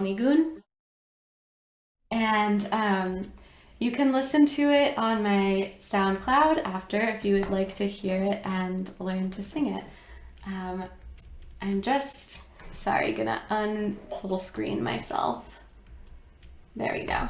Nigun. And you can listen to it on my SoundCloud after if you would like to hear it and learn to sing it. I'm just, sorry, gonna full screen myself. There we go.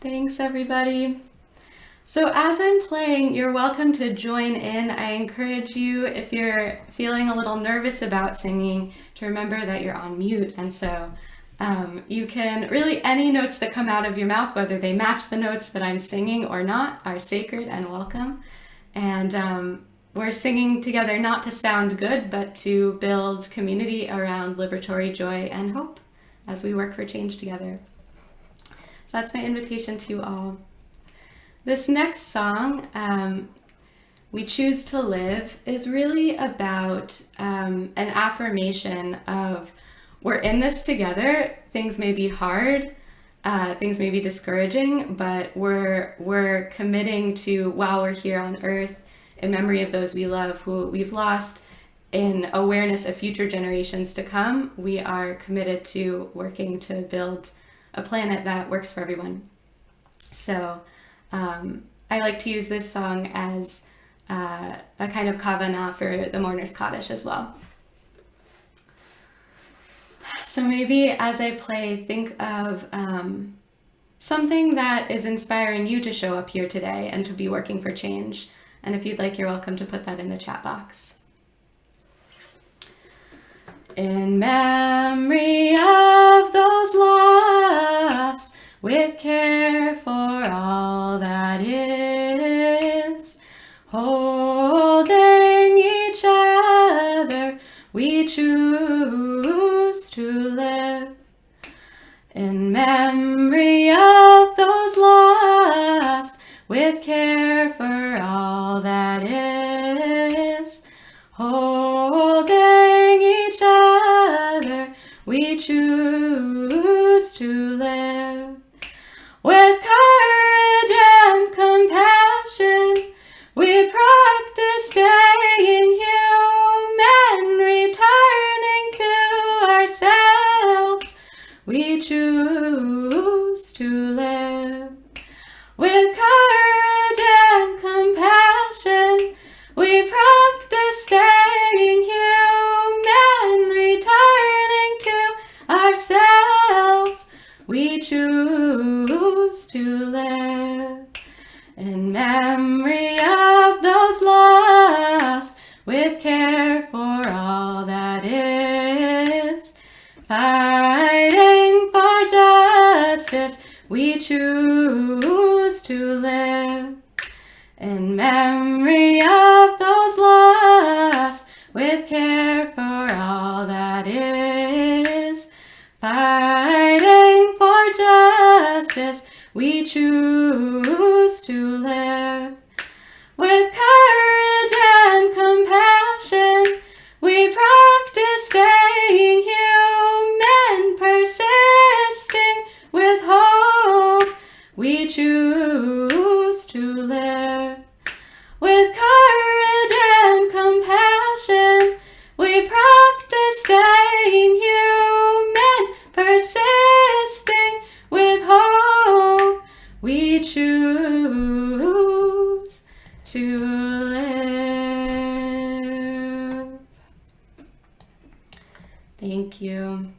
Thanks, everybody. So as I'm playing, you're welcome to join in. I encourage you, if you're feeling a little nervous about singing, to remember that you're on mute. And so you can really, any notes that come out of your mouth, whether they match the notes that I'm singing or not, are sacred and welcome. And we're singing together not to sound good, but to build community around liberatory joy and hope as we work for change together. So that's my invitation to you all. This next song, We Choose to Live, is really about an affirmation of we're in this together. Things may be hard, things may be discouraging, but we're committing to, while we're here on earth, in memory of those we love who we've lost, in awareness of future generations to come, we are committed to working to build a planet that works for everyone. So I like to use this song as a kind of kavanah for the mourner's Kaddish as well. So maybe as I play, think of something that is inspiring you to show up here today and to be working for change. And if you'd like, you're welcome to put that in the chat box. In memory of those lost, with care for all that is, holding each other we choose to live. In memory of those lost, with care for all that is, holding each other, we choose to live. With courage and compassion, we practice staying human, returning to ourselves. We choose to live. With courage and compassion, we practice staying human, returning to ourselves. We choose to live. In memory of those lost, with care for all that is, fighting for justice, we choose to live. In memory of those lost, with care for all that is, fighting for justice, we choose to live. With courage and compassion, we practice staying human, persisting with hope. We choose to live. With courage and compassion, we practice staying human, persisting with hope. We choose to live. Thank you.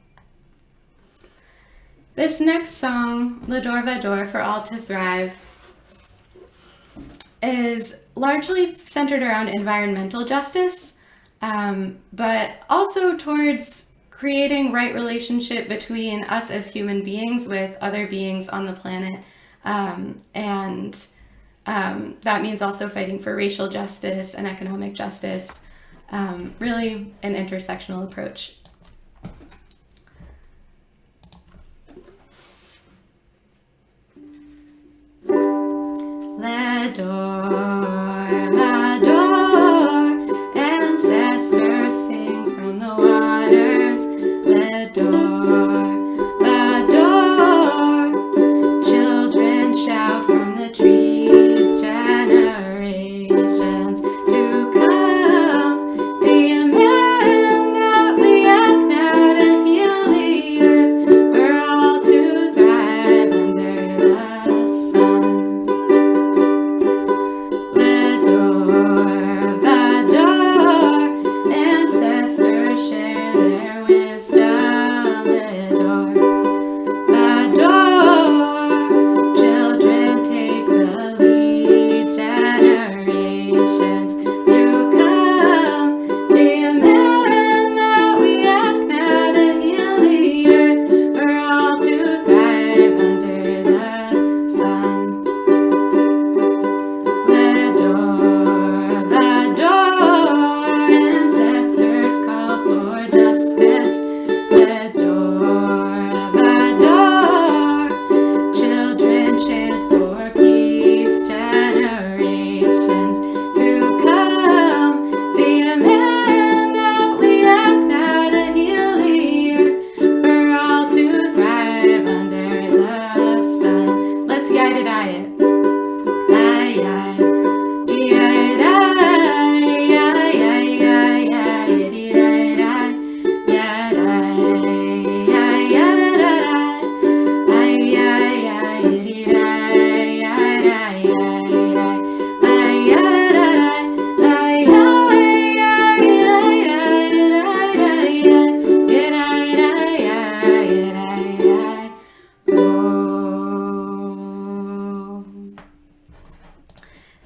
This next song, Le Door Va Door, For All to Thrive, is largely centered around environmental justice, but also towards creating right relationship between us as human beings with other beings on the planet. And that means also fighting for racial justice and economic justice, really an intersectional approach. La door, ancestors sing from the waters. La door, children shout from the trees, generations to come. Demand that we act now to heal the earth, for all to thrive under the sun.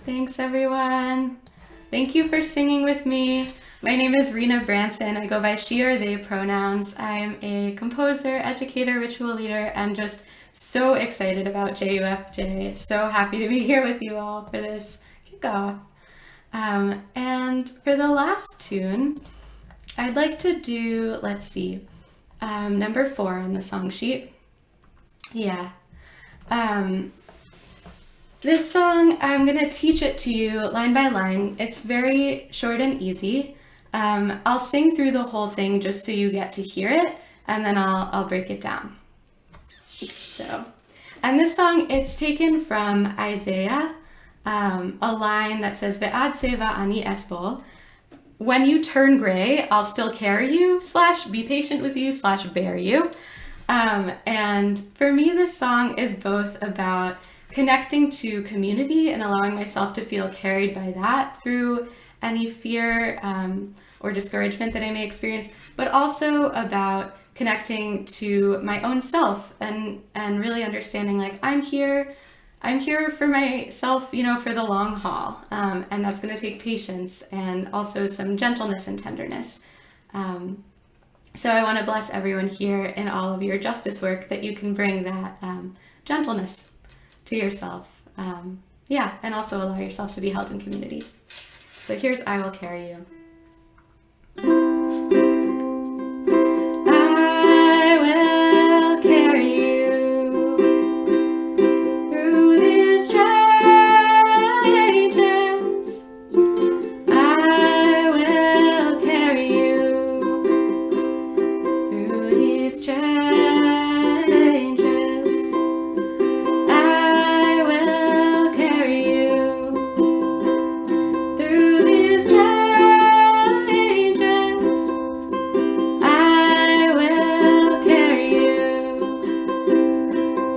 Thanks, everyone. Thank you for singing with me. My name is Rena Branson. I go by she or they pronouns. I'm a composer, educator, ritual leader, and just so excited about JUFJ. So happy to be here with you all for this kickoff. And for the last tune, I'd like to do, let's see, number 4 on the song sheet. Yeah. This song, I'm going to teach it to you line by line. It's very short and easy. I'll sing through the whole thing just so you get to hear it, and then I'll break it down. So, and this song, it's taken from Isaiah, a line that says, Ve'ad seva ani esbol. When you turn gray, I'll still carry you, / be patient with you, / bear you. And for me, this song is both about connecting to community and allowing myself to feel carried by that through any fear or discouragement that I may experience, but also about connecting to my own self and really understanding, like, I'm here for myself, for the long haul. And that's going to take patience and also some gentleness and tenderness. So I want to bless everyone here in all of your justice work, that you can bring that gentleness to yourself. And also allow yourself to be held in community. So here's I Will Carry You. I will carry you through these changes. I will carry you through these changes. I will carry you through these changes. I will carry you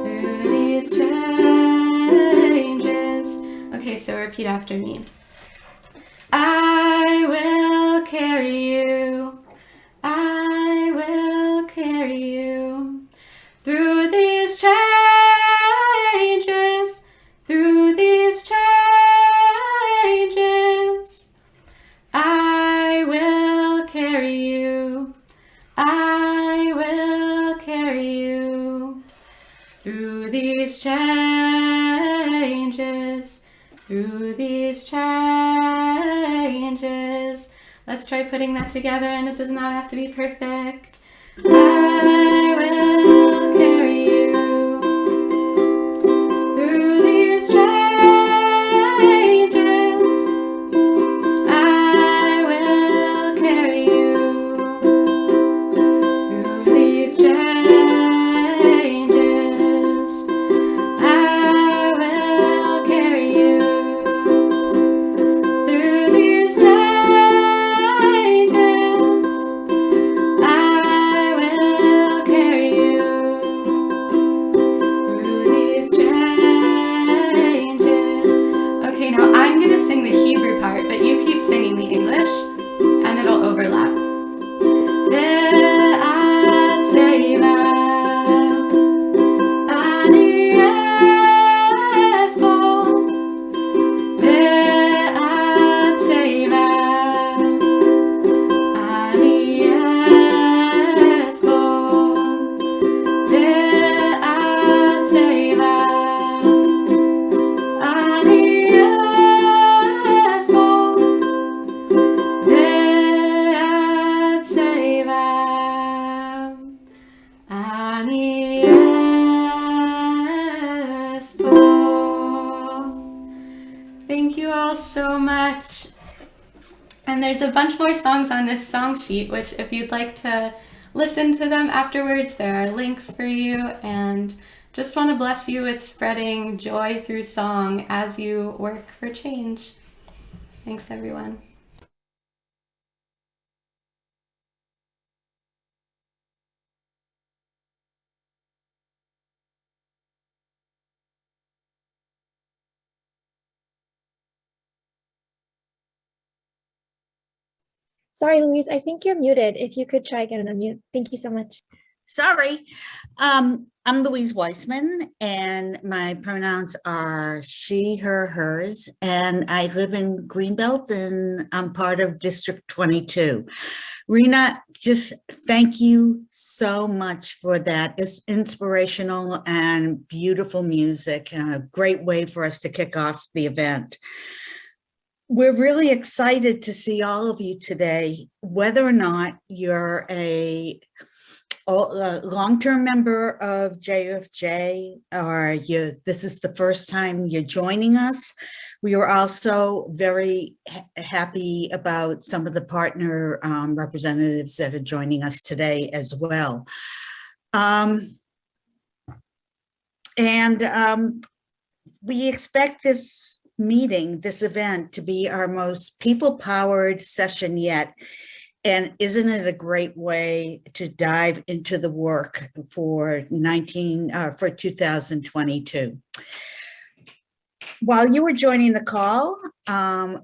through these changes. Okay, so repeat after me. I will carry you. I will carry you through these changes. Through these changes. I will carry you. I will carry you through these changes. Through these changes. Let's try putting that together, and it does not have to be perfect. I will carry you through these changes. I will carry you through these changes. I will carry you through these changes. I will carry you through these changes. Okay, now I'm going to sing the Hebrew part, but you keep singing the English, and it'll overlap. Ve'at seva ani esbol. Ve'at seva ani esbol. Ve'at seva ani esbol. Ve'at seva ani esbol. Thank you all so much. And there's a bunch more songs on this song sheet, which if you'd like to listen to them afterwards, there are links for you. And just want to bless you with spreading joy through song as you work for change. Thanks, everyone. Sorry, Louise, I think you're muted. If you could try again and unmute. Thank you so much. Sorry. I'm Louise Weissman, and my pronouns are she, her, hers, and I live in Greenbelt, and I'm part of District 22. Rena, just thank you so much for that. It's inspirational and beautiful music, and a great way for us to kick off the event. We're really excited to see all of you today, whether or not you're a long-term member of JUFJ or this is the first time you're joining us. We are also very happy about some of the partner representatives that are joining us today as well. We expect this meeting, this event, to be our most people-powered session yet. And isn't it a great way to dive into the work for 2022? While you were joining the call,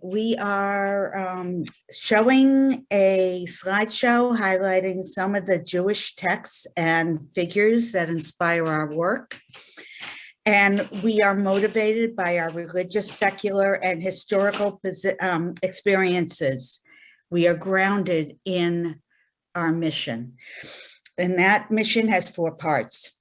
we are showing a slideshow highlighting some of the Jewish texts and figures that inspire our work. And we are motivated by our religious, secular, and historical experiences. We are grounded in our mission. And that mission has 4 parts.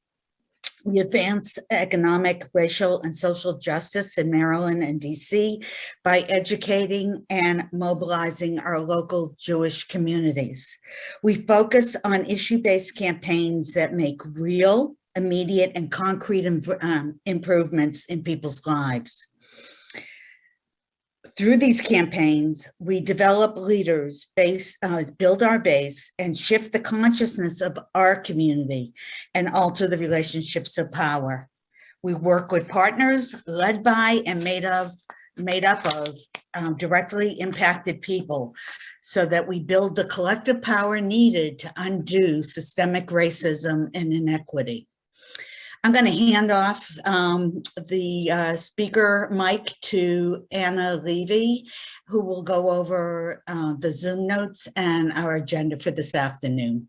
We advance economic, racial, and social justice in Maryland and DC by educating and mobilizing our local Jewish communities. We focus on issue-based campaigns that make real, immediate, and concrete improvements in people's lives. Through these campaigns, we develop leaders, build our base, and shift the consciousness of our community and alter the relationships of power. We work with partners led by and made up of directly impacted people so that we build the collective power needed to undo systemic racism and inequity. I'm going to hand off the speaker mic to Anna Levy, who will go over the Zoom notes and our agenda for this afternoon.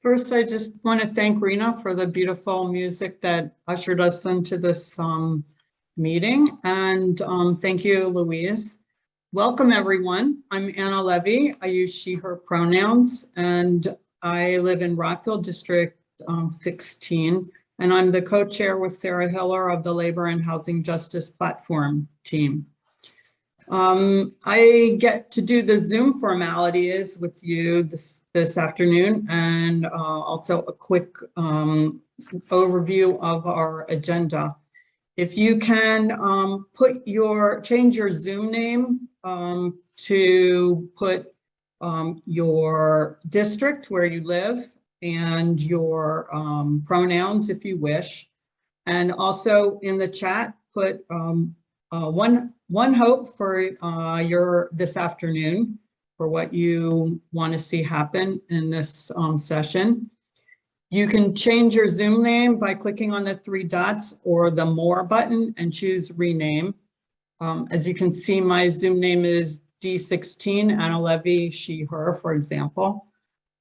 First, I just want to thank Rena for the beautiful music that ushered us into this meeting. And thank you, Louise. Welcome, everyone. I'm Anna Levy. I use she, her pronouns, and I live in Rockville District 16, and I'm the co-chair with Sarah Hiller of the Labor and Housing Justice Platform team. I get to do the Zoom formalities with you this afternoon, and also a quick overview of our agenda. If you can change your Zoom name to put your district where you live and your pronouns if you wish. And also in the chat, put one hope for this afternoon for what you want to see happen in this session. You can change your Zoom name by clicking on the 3 dots or the More button and choose Rename. As you can see, my Zoom name is D16, Anna Levy, she, her, for example.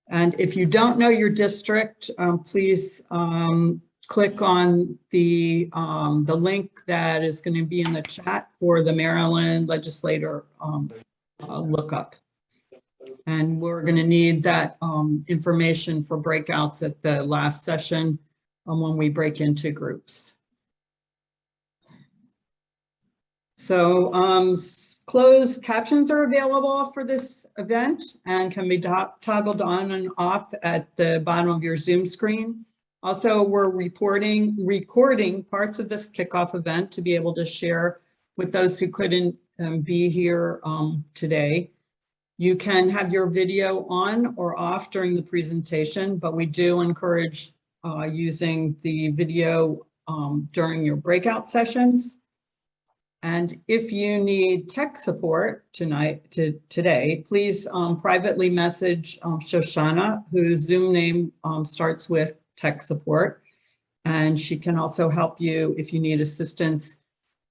And if you don't know your district, please click on the link that is going to be in the chat for the Maryland legislator lookup. And we're going to need that information for breakouts at the last session when we break into groups. So closed captions are available for this event and can be toggled on and off at the bottom of your Zoom screen. Also, we're recording parts of this kickoff event to be able to share with those who couldn't be here today. You can have your video on or off during the presentation, but we do encourage using the video during your breakout sessions. And if you need tech support today, please privately message Shoshana, whose Zoom name starts with tech support. And she can also help you if you need assistance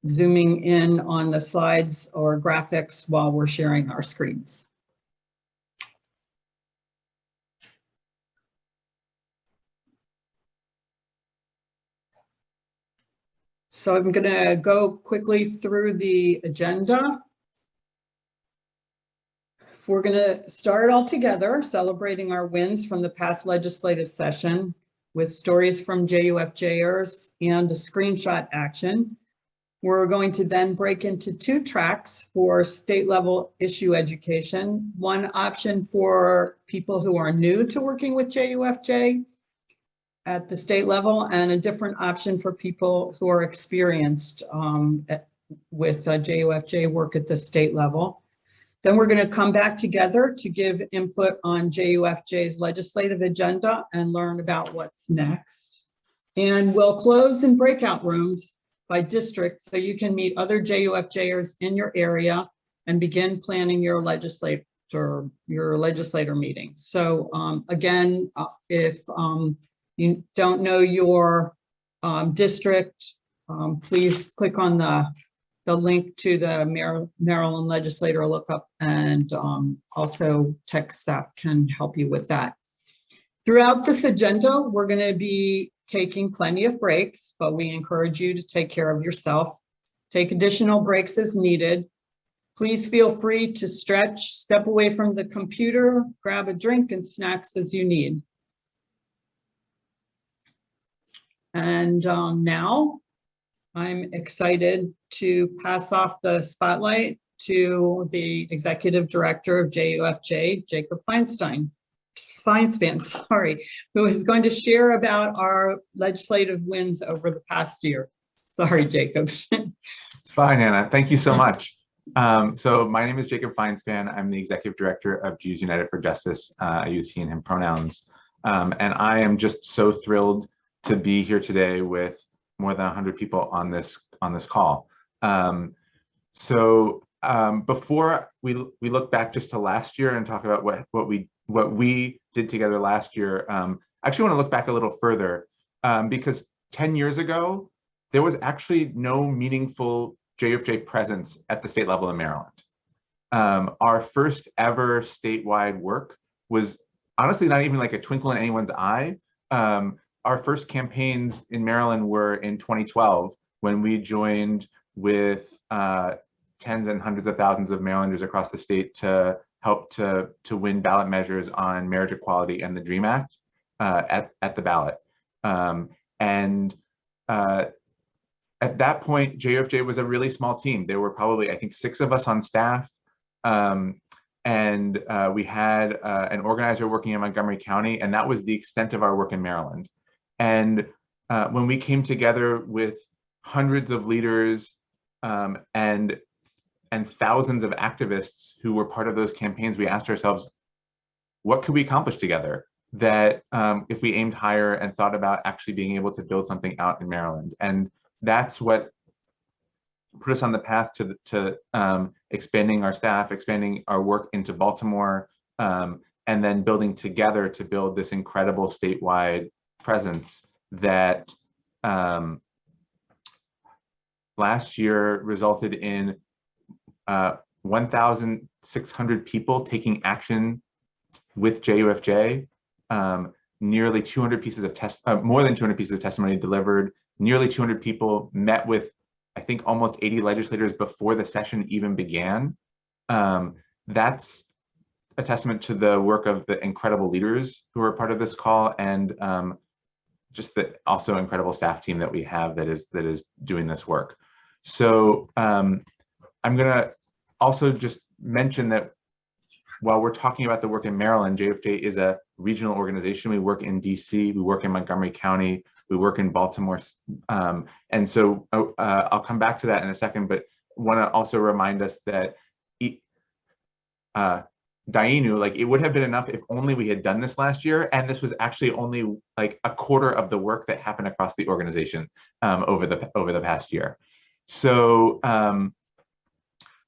zooming in on the slides or graphics while we're sharing our screens. So I'm going to go quickly through the agenda. We're going to start all together celebrating our wins from the past legislative session with stories from JUFJers and a screenshot action. We're going to then break into 2 tracks for state level issue education. One option for people who are new to working with JUFJ at the state level, and a different option for people who are experienced with JUFJ work at the state level. Then we're going to come back together to give input on JUFJ's legislative agenda and learn about what's next. And we'll close in breakout rooms by district so you can meet other JUFJers in your area and begin planning your legislator meetings. So again, if you don't know your district, please click on the link to the Maryland legislator lookup, and also tech staff can help you with that. Throughout this agenda, we're going to be taking plenty of breaks, but we encourage you to take care of yourself. Take additional breaks as needed. Please feel free to stretch, step away from the computer, grab a drink and snacks as you need. And now I'm excited to pass off the spotlight to the Executive Director of JUFJ, Jacob Feinspan, who is going to share about our legislative wins over the past year. Sorry, Jacob. It's fine, Anna. Thank you so much. So my name is Jacob Feinspan. I'm the Executive Director of Jews United for Justice. I use he and him pronouns. And I am just so thrilled to be here today with more than 100 people on this call. Before we look back just to last year and talk about what we did together last year, I actually want to look back a little further because 10 years ago, there was actually no meaningful JUFJ presence at the state level in Maryland. Our first ever statewide work was honestly not even like a twinkle in anyone's eye. Our first campaigns in Maryland were in 2012 when we joined with tens and hundreds of thousands of Marylanders across the state to help to win ballot measures on marriage equality and the DREAM Act at the ballot. At that point, JUFJ was a really small team. There were probably, I think, 6 of us on staff. We had an organizer working in Montgomery County, and that was the extent of our work in Maryland. And when we came together with hundreds of leaders and thousands of activists who were part of those campaigns, we asked ourselves, what could we accomplish together that if we aimed higher and thought about actually being able to build something out in Maryland? And that's what put us on the path to expanding our staff, expanding our work into Baltimore, and then building together to build this incredible statewide presence that last year resulted in 1,600 people taking action with JUFJ, nearly 200 pieces of more than 200 pieces of testimony delivered, nearly 200 people met with, I think, almost 80 legislators before the session even began. That's a testament to the work of the incredible leaders who are part of this call, and just the also incredible staff team that we have that is doing this work. So I'm gonna also just mention that while we're talking about the work in Maryland, JUFJ is a regional organization. We work in DC, we work in Montgomery County, we work in Baltimore. And so I'll come back to that in a second, but want to also remind us that Dainu, like, it would have been enough if only we had done this last year, and this was actually only like a quarter of the work that happened across the organization over the past year. So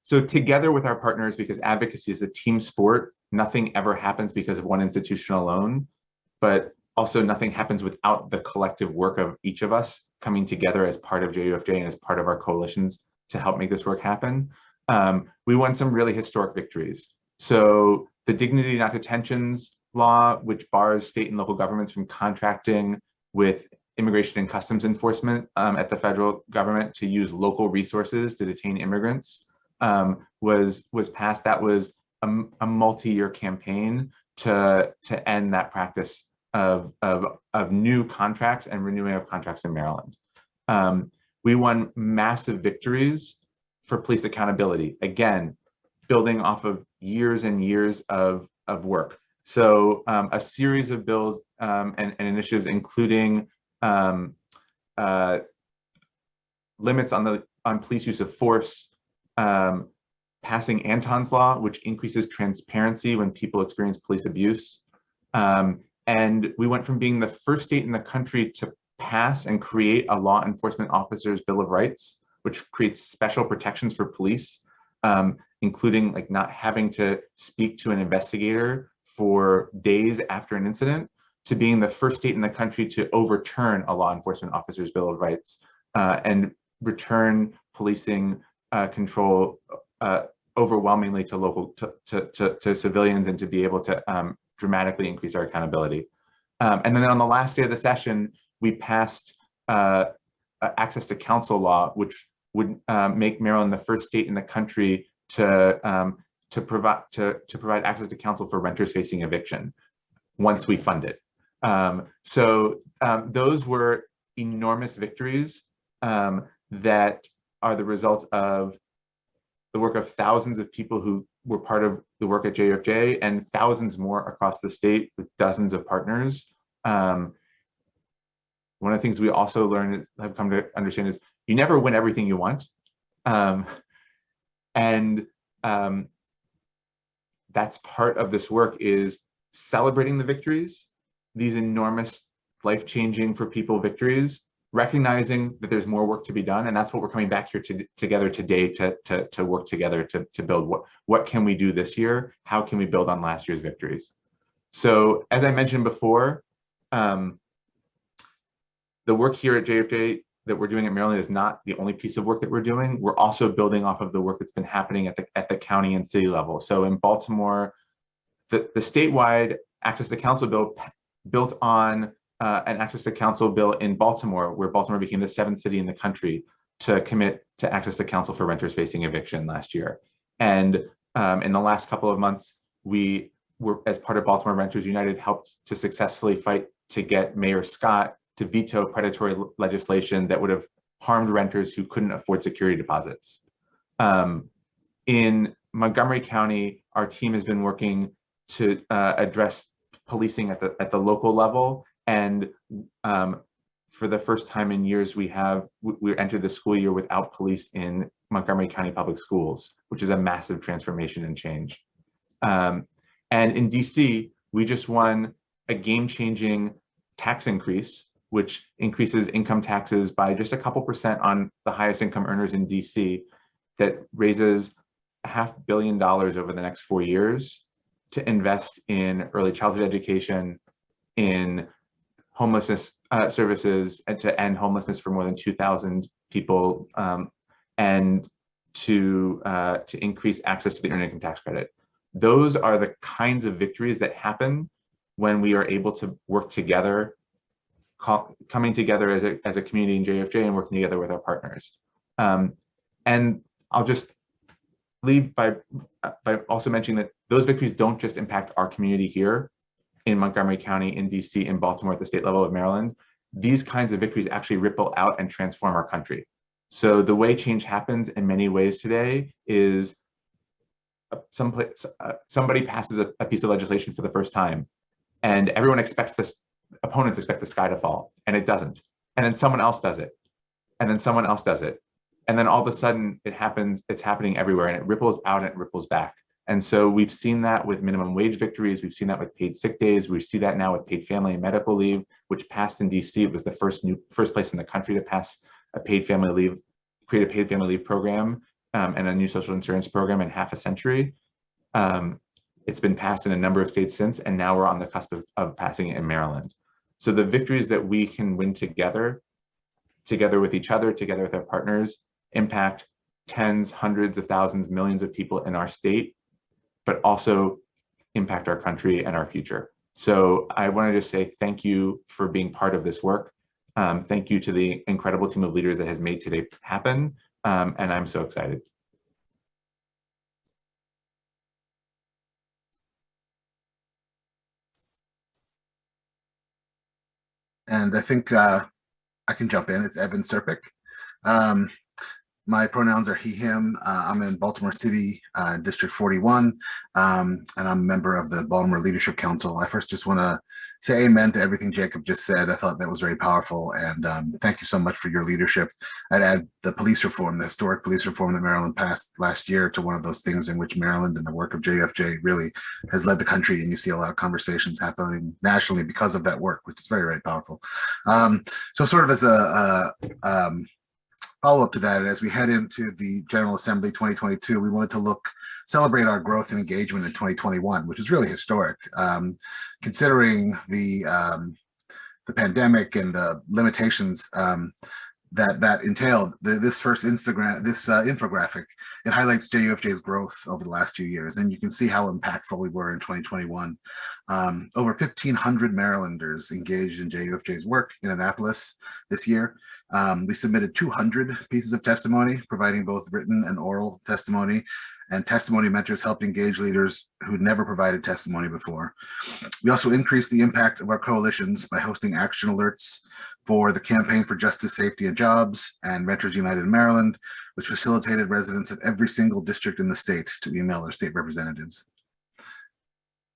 so together with our partners, because advocacy is a team sport, nothing ever happens because of one institution alone, but also nothing happens without the collective work of each of us coming together as part of JUFJ and as part of our coalitions to help make this work happen. We won some really historic victories. So the Dignity Not Detentions law, which bars state and local governments from contracting with immigration and customs enforcement at the federal government to use local resources to detain immigrants, was passed. That was a multi-year campaign to end that practice of new contracts and renewing of contracts in Maryland. we won massive victories for police accountability. Again, building off of years and years of work. So a series of bills and initiatives, including limits on police use of force, passing Anton's Law, which increases transparency when people experience police abuse. And we went from being the first state in the country to pass and create a law enforcement officer's Bill of Rights, which creates special protections for police, including like not having to speak to an investigator for days after an incident, to being the first state in the country to overturn a law enforcement officer's Bill of Rights and return policing control overwhelmingly to local to civilians, and to be able to dramatically increase our accountability. And then on the last day of the session, we passed access to counsel law, which would make Maryland the first state in the country to provide access to counsel for renters facing eviction once we fund it. So those were enormous victories that are the result of the work of thousands of people who were part of the work at JUFJ, and thousands more across the state with dozens of partners. One of the things we also learned, have come to understand, is you never win everything you want. That's part of this work, is celebrating the victories, these enormous life-changing for people victories, recognizing that there's more work to be done. And that's what we're coming back here together today to work together to build. What can we do this year? How can we build on last year's victories? So as I mentioned before, the work here at JUFJ that we're doing at Maryland is not the only piece of work that we're doing. We're also building off of the work that's been happening at the county and city level. So in Baltimore, the statewide access to counsel bill built on an access to counsel bill in Baltimore, where Baltimore became the 7th city in the country to commit to access to counsel for renters facing eviction last year. And in the last couple of months, we were, as part of Baltimore Renters United, helped to successfully fight to get Mayor Scott to veto predatory legislation that would have harmed renters who couldn't afford security deposits. In Montgomery County, our team has been working to address policing at the local level. And for the first time in years, we entered the school year without police in Montgomery County Public Schools, which is a massive transformation and change. And in DC, we just won a game-changing tax increase, which increases income taxes by just a couple percent on the highest income earners in DC, that raises $500 million over the next 4 years to invest in early childhood education, in homelessness services, and to end homelessness for more than 2,000 people, and to increase access to the earned income tax credit. Those are the kinds of victories that happen when we are able to work together, coming together as a community in JUFJ and working together with our partners. And I'll just leave by also mentioning that those victories don't just impact our community here in Montgomery County, in DC, in Baltimore, at the state level of Maryland. These kinds of victories actually ripple out and transform our country. So the way change happens in many ways today is somebody passes a piece of legislation for the first time, and everyone expects opponents expect the sky to fall, and it doesn't. And then someone else does it, and then someone else does it. And then all of a sudden it happens, it's happening everywhere, and it ripples out and it ripples back. And so we've seen that with minimum wage victories. We've seen that with paid sick days. We see that now with paid family and medical leave, which passed in DC. It was the first place in the country to pass a paid family leave, create a paid family leave program and a new social insurance program in half a century. It's been passed in a number of states since, and now we're on the cusp of passing it in Maryland. So the victories that we can win together with each other, together with our partners, impact tens, hundreds of thousands, millions of people in our state, but also impact our country and our future. So I want to just say thank you for being part of this work. Thank you to the incredible team of leaders that has made today happen. And I'm so excited. And I think I can jump in. It's Evan Serpic. My pronouns are he, him. I'm in Baltimore City, District 41, and I'm a member of the Baltimore Leadership Council. I first just want to say amen to everything Jacob just said. I thought that was very powerful, and thank you so much for your leadership. I'd add the police reform, the historic police reform that Maryland passed last year, to one of those things in which Maryland and the work of JUFJ really has led the country, and you see a lot of conversations happening nationally because of that work, which is very, very powerful. So sort of as a follow-up to that, as we head into the General Assembly 2022, we wanted to celebrate our growth and engagement in 2021, which is really historic, considering the pandemic and the limitations that entailed. This infographic, it highlights JUFJ's growth over the last few years, and you can see how impactful we were in 2021. Over 1,500 Marylanders engaged in JUFJ's work in Annapolis this year. We submitted 200 pieces of testimony, providing both written and oral testimony, and testimony mentors helped engage leaders who'd never provided testimony before. We also increased the impact of our coalitions by hosting action alerts for the Campaign for Justice, Safety, and Jobs and Renters United in Maryland, which facilitated residents of every single district in the state to email their state representatives.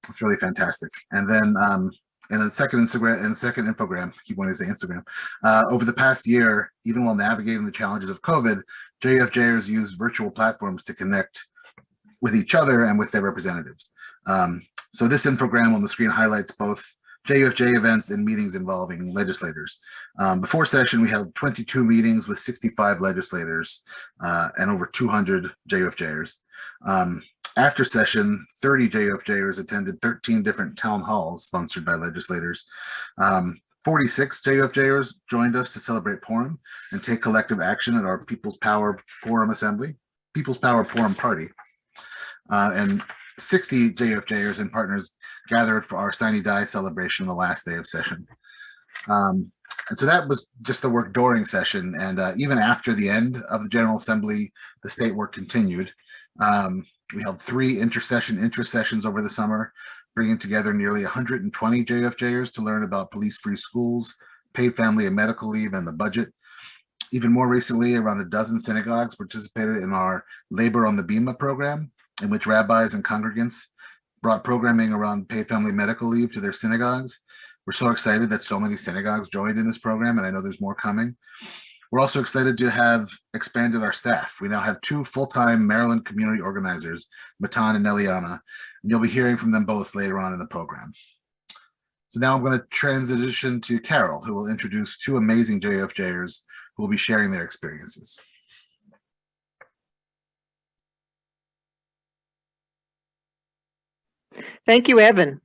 It's really fantastic. And then in a second infogram, I keep wanting to say Instagram, over the past year, even while navigating the challenges of COVID, JUFJers used virtual platforms to connect with each other and with their representatives. So this infogram on the screen highlights both JUFJ events and meetings involving legislators. Before session, we held 22 meetings with 65 legislators and over 200 JUFJers. After session, 30 JUFJers attended 13 different town halls sponsored by legislators. 46 JUFJers joined us to celebrate Purim and take collective action at our People's Power Purim Party. And 60 JUFJers and partners gathered for our Sine Die celebration the last day of session. And so that was just the work during session. And even after the end of the General Assembly, the state work continued. We held 3 inter-sessions over the summer, bringing together nearly 120 JUFJers to learn about police-free schools, paid family and medical leave, and the budget. Even more recently, around a dozen synagogues participated in our Labor on the Bima program, in which rabbis and congregants brought programming around paid family medical leave to their synagogues. We're so excited that so many synagogues joined in this program, and I know there's more coming. We're also excited to have expanded our staff. We now have 2 full-time Maryland community organizers, Matan and Eliana, and you'll be hearing from them both later on in the program. So now I'm going to transition to Carol, who will introduce 2 amazing JUFJers who will be sharing their experiences. Thank you, Evan.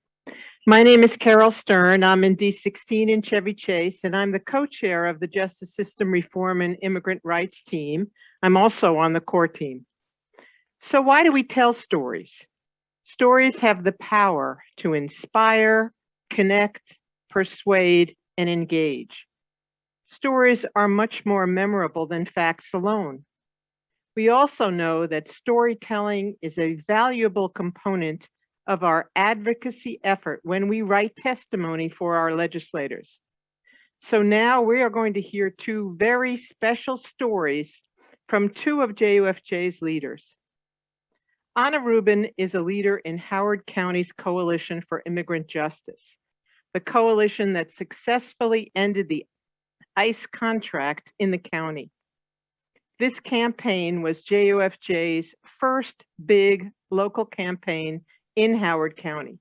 My name is Carol Stern. I'm in D16 in Chevy Chase, and I'm the co-chair of the Justice System Reform and Immigrant Rights team. I'm also on the core team. So why do we tell stories? Stories have the power to inspire, connect, persuade, and engage. Stories are much more memorable than facts alone. We also know that storytelling is a valuable component of our advocacy effort when we write testimony for our legislators. So now we are going to hear 2 very special stories from 2 of JUFJ's leaders. Anna Rubin is a leader in Howard County's Coalition for Immigrant Justice, the coalition that successfully ended the ICE contract in the county. This campaign was JUFJ's first big local campaign in Howard County.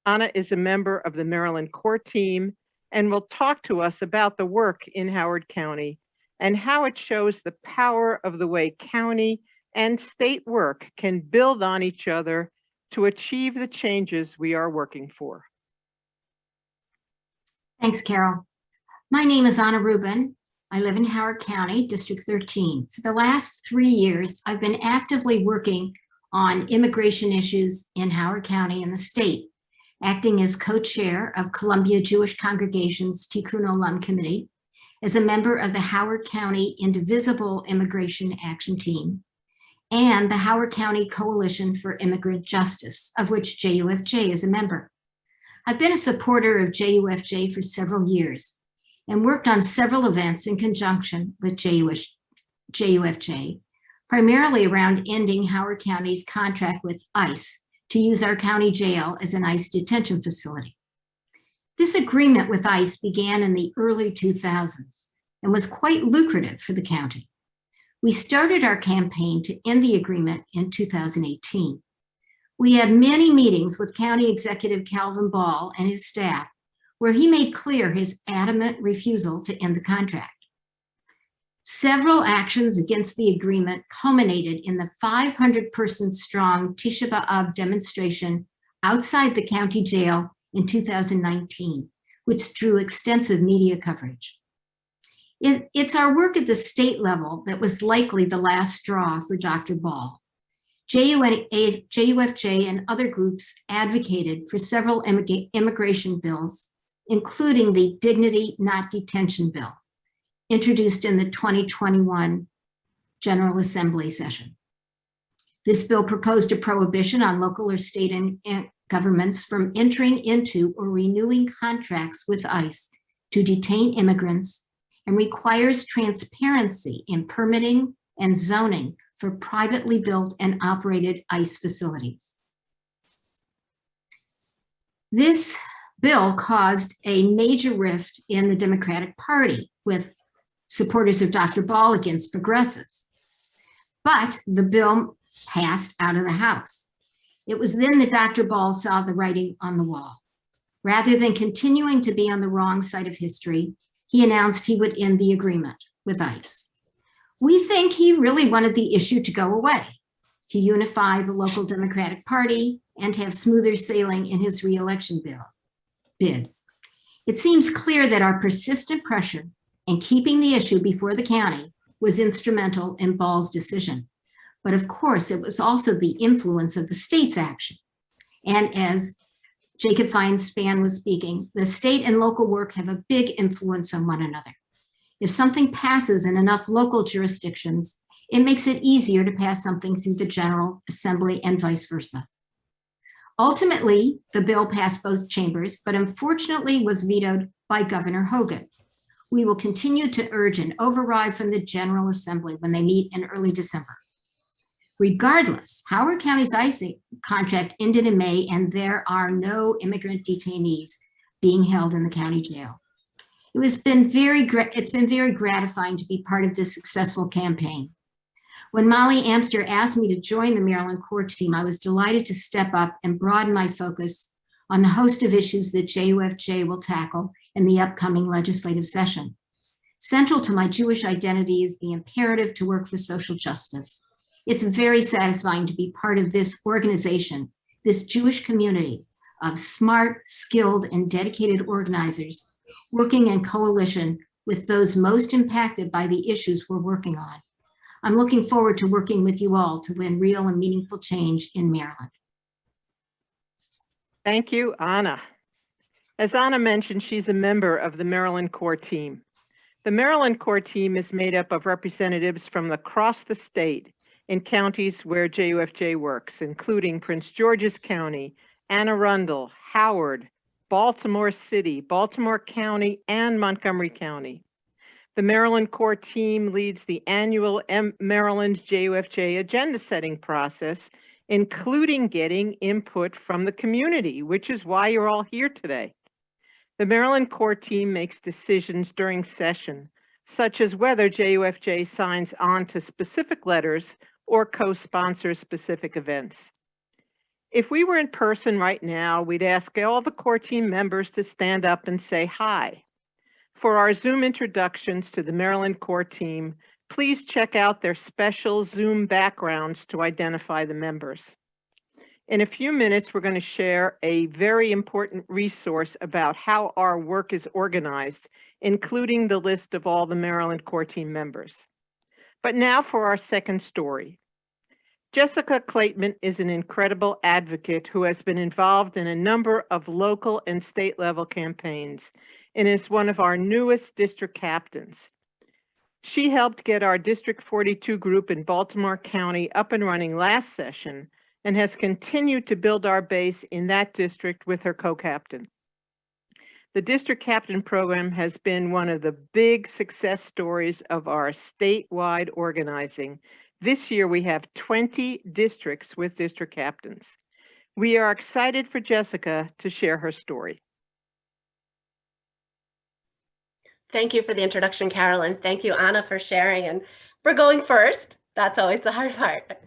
Anna is a member of the Maryland core team and will talk to us about the work in Howard County and how it shows the power of the way county and state work can build on each other to achieve the changes we are working for. Thanks, Carol. My name is Anna Rubin. I live in Howard County, District 13. For the last 3 years, I've been actively working on immigration issues in Howard County and the state, acting as co-chair of Columbia Jewish Congregation's Tikkun Olam Committee, as a member of the Howard County Indivisible Immigration Action Team, and the Howard County Coalition for Immigrant Justice, of which JUFJ is a member. I've been a supporter of JUFJ for several years, and worked on several events in conjunction with JUFJ, primarily around ending Howard County's contract with ICE to use our county jail as an ICE detention facility. This agreement with ICE began in the early 2000s and was quite lucrative for the county. We started our campaign to end the agreement in 2018. We had many meetings with County Executive Calvin Ball and his staff, where he made clear his adamant refusal to end the contract. Several actions against the agreement culminated in the 500-person strong Tisha B'Av demonstration outside the county jail in 2019, which drew extensive media coverage. It's our work at the state level that was likely the last straw for Dr. Ball. JUFJ and other groups advocated for several immigration bills, including the Dignity Not Detention Bill, introduced in the 2021 General Assembly session. This bill proposed a prohibition on local or state governments from entering into or renewing contracts with ICE to detain immigrants and requires transparency in permitting and zoning for privately built and operated ICE facilities. This bill caused a major rift in the Democratic Party, with supporters of Dr. Ball against progressives. But the bill passed out of the House. It was then that Dr. Ball saw the writing on the wall. Rather than continuing to be on the wrong side of history, he announced he would end the agreement with ICE. We think he really wanted the issue to go away, to unify the local Democratic Party and have smoother sailing in his re-election bid. It seems clear that our persistent pressure and keeping the issue before the county was instrumental in Ball's decision. But of course, it was also the influence of the state's action. And as Jacob Feinspan was speaking, the state and local work have a big influence on one another. If something passes in enough local jurisdictions, it makes it easier to pass something through the General Assembly and vice versa. Ultimately, the bill passed both chambers, but unfortunately was vetoed by Governor Hogan. We will continue to urge an override from the General Assembly when they meet in early December. Regardless, Howard County's ICE contract ended in May, and there are no immigrant detainees being held in the county jail. It's been very gratifying to be part of this successful campaign. When Molly Amster asked me to join the Maryland core team, I was delighted to step up and broaden my focus on the host of issues that JUFJ will tackle in the upcoming legislative session. Central to my Jewish identity is the imperative to work for social justice. It's very satisfying to be part of this organization, this Jewish community of smart, skilled, and dedicated organizers working in coalition with those most impacted by the issues we're working on. I'm looking forward to working with you all to win real and meaningful change in Maryland. Thank you, Anna. As Anna mentioned, she's a member of the Maryland core team. The Maryland core team is made up of representatives from across the state in counties where JUFJ works, including Prince George's County, Anne Arundel, Howard, Baltimore City, Baltimore County, and Montgomery County. The Maryland core team leads the annual Maryland JUFJ agenda setting process, including getting input from the community, which is why you're all here today. The Maryland core team makes decisions during session, such as whether JUFJ signs on to specific letters or co-sponsors specific events. If we were in person right now, we'd ask all the core team members to stand up and say hi. For our Zoom introductions to the Maryland core team, please check out their special Zoom backgrounds to identify the members. In a few minutes, we're going to share a very important resource about how our work is organized, including the list of all the Maryland core team members. But now for our second story. Jessica Clayton is an incredible advocate who has been involved in a number of local and state level campaigns and is one of our newest district captains. She helped get our District 42 group in Baltimore County up and running last session and has continued to build our base in that district with her co-captain. The District Captain Program has been one of the big success stories of our statewide organizing. This year, we have 20 districts with district captains. We are excited for Jessica to share her story. Thank you for the introduction, Carolyn. Thank you, Anna, for sharing and for going first. That's always the hard part.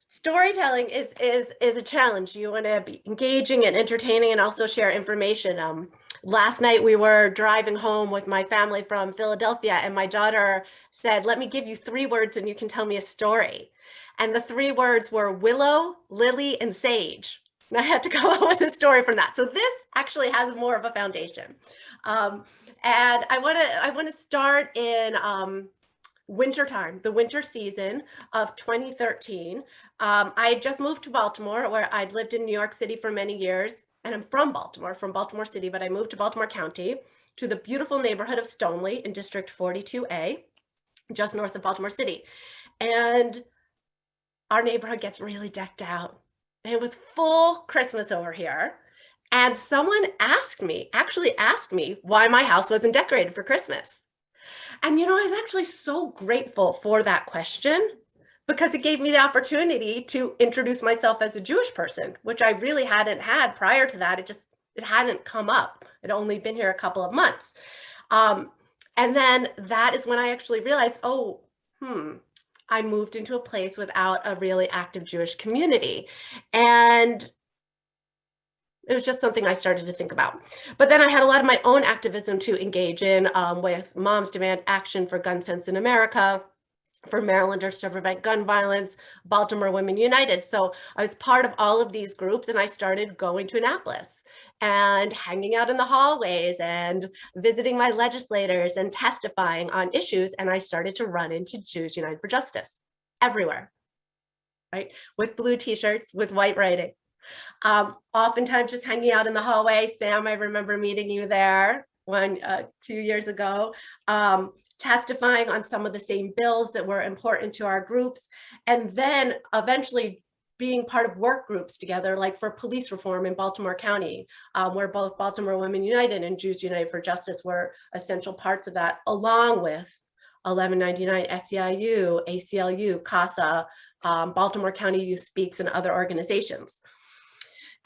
Storytelling is a challenge. You want to be engaging and entertaining and also share information. Last night we were driving home with my family from Philadelphia, and my daughter said, "Let me give you 3 words and you can tell me a story." And the 3 words were willow, lily, and sage. And I had to come up with a story from that. So this actually has more of a foundation. And I want to start in wintertime, the winter season of 2013. I had just moved to Baltimore, where I'd lived in New York City for many years, and I'm from Baltimore City, but I moved to Baltimore County, to the beautiful neighborhood of Stoneleigh in District 42A, just north of Baltimore City. And our neighborhood gets really decked out. It was full Christmas over here. And someone actually asked me why my house wasn't decorated for Christmas. And I was actually so grateful for that question, because it gave me the opportunity to introduce myself as a Jewish person, which I really hadn't had prior to that. It hadn't come up. I'd only been here a couple of months. And then that is when I actually realized, I moved into a place without a really active Jewish community. And it was just something I started to think about. But then I had a lot of my own activism to engage in, with Moms Demand Action for Gun Sense in America, for Marylanders to Prevent Gun Violence, Baltimore Women United. So I was part of all of these groups, and I started going to Annapolis and hanging out in the hallways and visiting my legislators and testifying on issues. And I started to run into Jews United for Justice everywhere, right? With blue t-shirts, with white writing. Oftentimes just hanging out in the hallway. Sam, I remember meeting you there a few years ago, testifying on some of the same bills that were important to our groups, and then eventually being part of work groups together, like for police reform in Baltimore County, where both Baltimore Women United and Jews United for Justice were essential parts of that, along with 1199 SEIU, ACLU, CASA, Baltimore County Youth Speaks, and other organizations.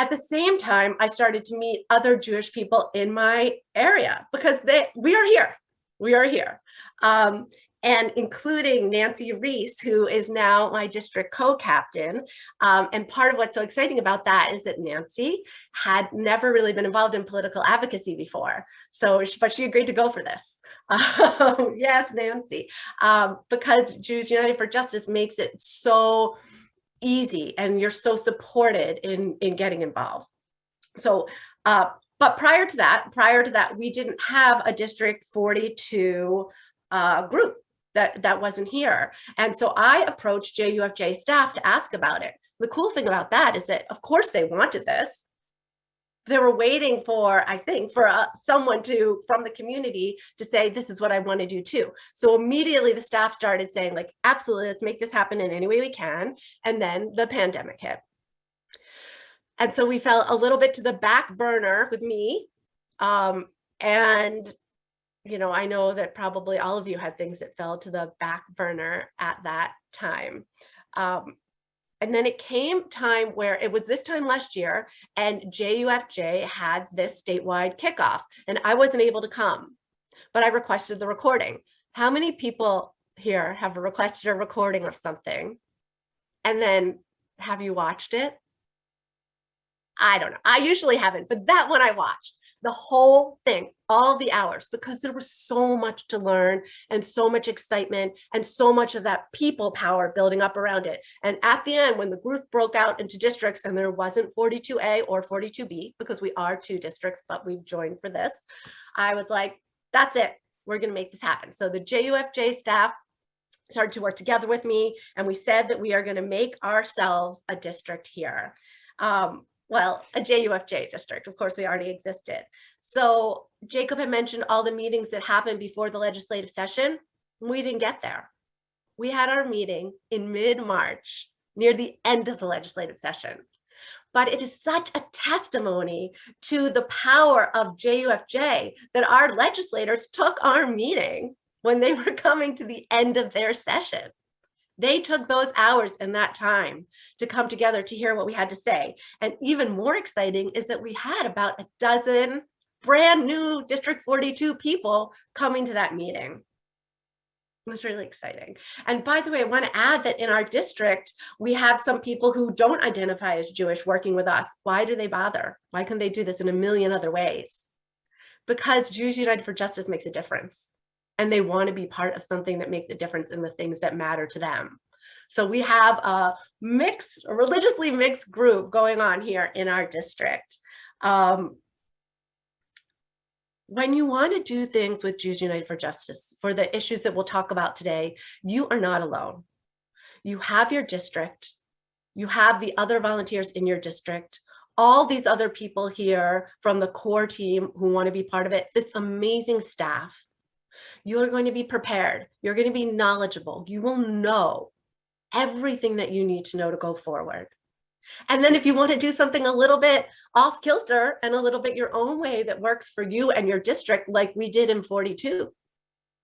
At the same time, I started to meet other Jewish people in my area, because we are here. And including Nancy Reese, who is now my district co-captain. And part of what's so exciting about that is that Nancy had never really been involved in political advocacy before. But she agreed to go for this. Yes, Nancy, because Jews United for Justice makes it so easy, and you're so supported in getting involved. So, but prior to that, we didn't have a District 42 group that wasn't here. And so I approached JUFJ staff to ask about it. The cool thing about that is that, of course, they wanted this. They were waiting for, I think, for someone from the community to say, this is what I want to do too. So immediately the staff started saying, like, absolutely, let's make this happen in any way we can. And then the pandemic hit. And so we fell a little bit to the back burner with me. And, I know that probably all of you had things that fell to the back burner at that time. And then it came time where it was this time last year, and JUFJ had this statewide kickoff, and I wasn't able to come, but I requested the recording. How many people here have requested a recording of something? And then have you watched it? I don't know. I usually haven't, but that one I watched. The whole thing, all the hours, because there was so much to learn and so much excitement and so much of that people power building up around it. And at the end, when the group broke out into districts, and there wasn't 42A or 42B, because we are 2 districts, but we've joined for this, I was like, that's it. We're going to make this happen. So the JUFJ staff started to work together with me, and we said that we are going to make ourselves a district here. Well, a JUFJ district. Of course, we already existed. So Jacob had mentioned all the meetings that happened before the legislative session. We didn't get there. We had our meeting in mid-March, near the end of the legislative session. but it is such a testimony to the power of JUFJ that our legislators took our meeting when they were coming to the end of their session. They took those hours and that time to come together to hear what we had to say. And even more exciting is that we had about a dozen brand new District 42 people coming to that meeting. It was really exciting. And by the way, I want to add that in our district, we have some people who don't identify as Jewish working with us. Why do they bother? Why can't they do this in a million other ways? Because Jews United for Justice makes a difference. And they want to be part of something that makes a difference in the things that matter to them. So we have a religiously mixed group going on here in our district. When you want to do things with Jews United for Justice, for the issues that we'll talk about today, you are not alone. You have your district, you have the other volunteers in your district, all these other people here from the core team who want to be part of it, this amazing staff. You're going to be prepared, you're going to be knowledgeable, you will know everything that you need to know to go forward. And then if you want to do something a little bit off kilter and a little bit your own way that works for you and your district, like we did in 42,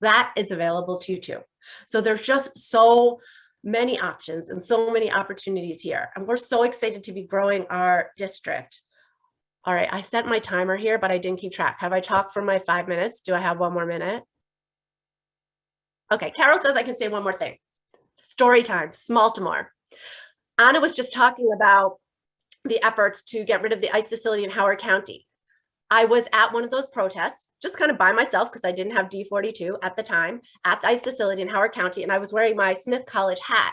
that is available to you too. So there's just so many options and so many opportunities here. And we're so excited to be growing our district. All right, I set my timer here, but I didn't keep track. Have I talked for my 5 minutes? Do I have one more minute? Okay, Carol says I can say one more thing. Story time, Smaltimore. Anna was just talking about the efforts to get rid of the ICE facility in Howard County. I was at one of those protests, just kind of by myself because I didn't have D42 at the time, at the ICE facility in Howard County, and I was wearing my Smith College hat.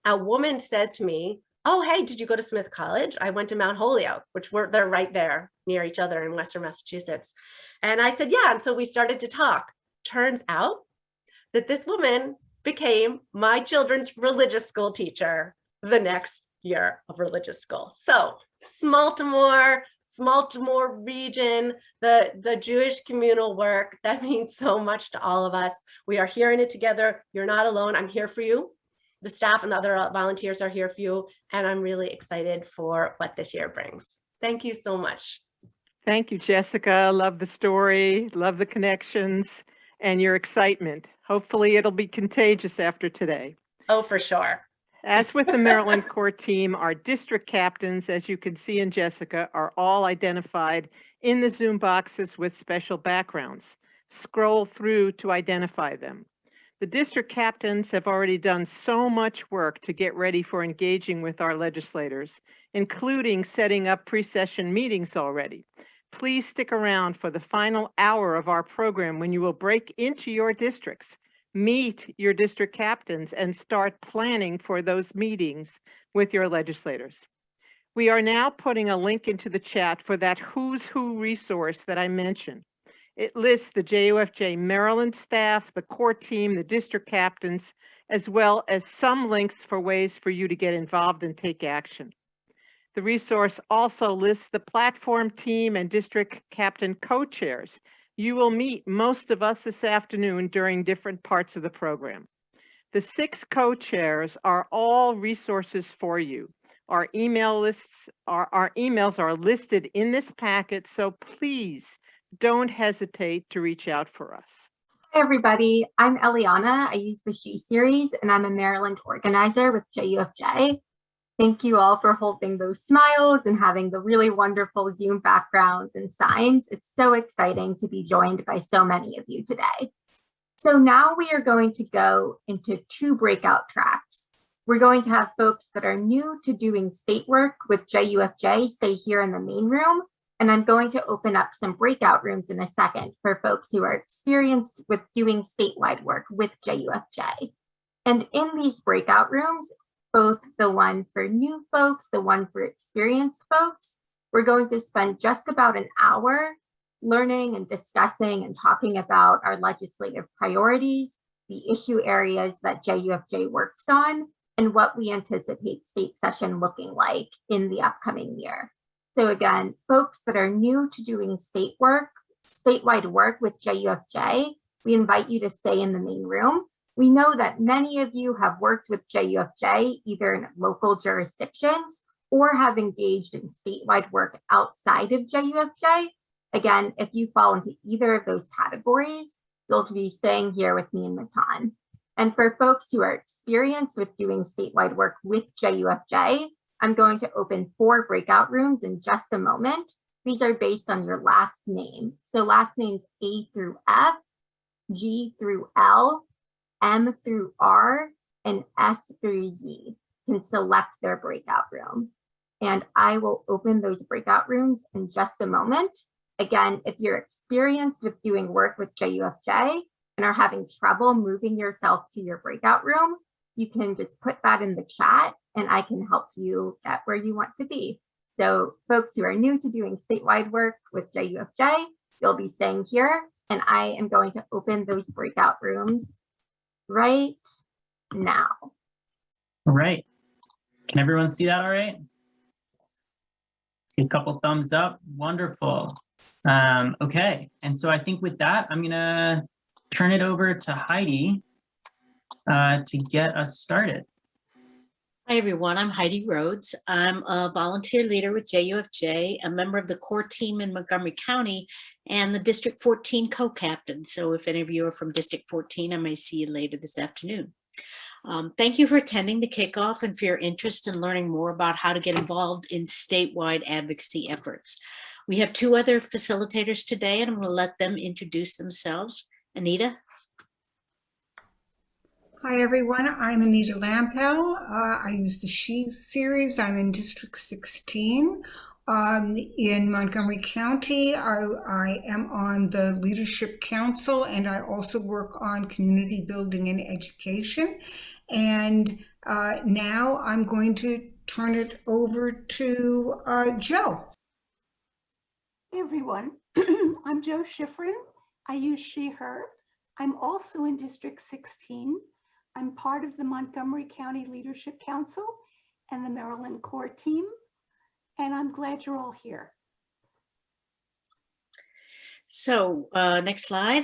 A woman said to me, "Oh, hey, did you go to Smith College?" I went to Mount Holyoke, which they're right there near each other in Western Massachusetts. And I said, yeah, and so we started to talk. Turns out that this woman became my children's religious school teacher the next year of religious school. So Smaltimore region, the Jewish communal work, that means so much to all of us. We are here in it together. You're not alone. I'm here for you. The staff and other volunteers are here for you. And I'm really excited for what this year brings. Thank you so much. Thank you, Jessica. Love the story, love the connections and your excitement. Hopefully it'll be contagious after today. Oh, for sure. As with the Maryland core team, our district captains, as you can see in Jessica, are all identified in the Zoom boxes with special backgrounds. Scroll through to identify them. The district captains have already done so much work to get ready for engaging with our legislators, including setting up pre-session meetings already. Please stick around for the final hour of our program when you will break into your districts, meet your district captains, and start planning for those meetings with your legislators. We are now putting a link into the chat for that Who's Who resource that I mentioned. It lists the JUFJ Maryland staff, the core team, the district captains, as well as some links for ways for you to get involved and take action. The resource also lists the platform team and district captain co-chairs. You will meet most of us this afternoon during different parts of the program. The 6 co-chairs are all resources for you. Our emails are listed in this packet, so please don't hesitate to reach out for us. Hi everybody, I'm Eliana. I use the She series and I'm a Maryland organizer with JUFJ. Thank you all for holding those smiles and having the really wonderful Zoom backgrounds and signs. It's so exciting to be joined by so many of you today. So now we are going to go into 2 breakout tracks. We're going to have folks that are new to doing state work with JUFJ stay here in the main room, and I'm going to open up some breakout rooms in a second for folks who are experienced with doing statewide work with JUFJ. And in these breakout rooms, both the one for new folks, the one for experienced folks, we're going to spend just about an hour learning and discussing and talking about our legislative priorities, the issue areas that JUFJ works on, and what we anticipate state session looking like in the upcoming year. So again, folks that are new to doing statewide work with JUFJ, we invite you to stay in the main room. We know that many of you have worked with JUFJ either in local jurisdictions or have engaged in statewide work outside of JUFJ. Again, if you fall into either of those categories, you'll be staying here with me and Matan. And for folks who are experienced with doing statewide work with JUFJ, I'm going to open 4 breakout rooms in just a moment. These are based on your last name. So last names A through F, G through L, M through R, and S through Z can select their breakout room. And I will open those breakout rooms in just a moment. Again, if you're experienced with doing work with JUFJ and are having trouble moving yourself to your breakout room, you can just put that in the chat and I can help you get where you want to be. So folks who are new to doing statewide work with JUFJ, you'll be staying here and I am going to open those breakout rooms right now. All right. Can everyone see that all right? See a couple thumbs up. Wonderful. Okay. And so I think with that, I'm going to turn it over to Heidi to get us started. Hi, everyone. I'm Heidi Rhodes. I'm a volunteer leader with JUFJ, a member of the core team in Montgomery County, and the District 14 co-captain. So if any of you are from District 14, I may see you later this afternoon. Thank you for attending the kickoff and for your interest in learning more about how to get involved in statewide advocacy efforts. We have 2 other facilitators today, and I'm going to let them introduce themselves. Anita? Hi, everyone. I'm Anita Lampel. I use the She series. I'm in District 16 in Montgomery County. I am on the Leadership Council, and I also work on community building and education. And now I'm going to turn it over to Joe. Hey, everyone. I'm Joe Schifrin. I use she, her. I'm also in District 16. I'm part of the Montgomery County Leadership Council and the Maryland core team, and I'm glad you're all here. So next slide.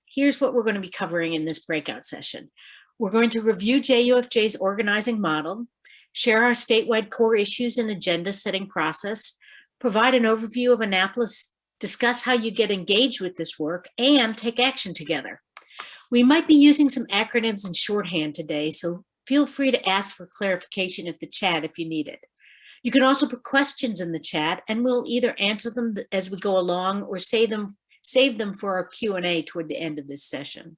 Here's what we're going to be covering in this breakout session. We're going to review JUFJ's organizing model, share our statewide core issues and agenda setting process, provide an overview of Annapolis, discuss how you get engaged with this work, and take action together. We might be using some acronyms and shorthand today, so feel free to ask for clarification in the chat if you need it. You can also put questions in the chat, and we'll either answer them as we go along or save them for our Q&A toward the end of this session.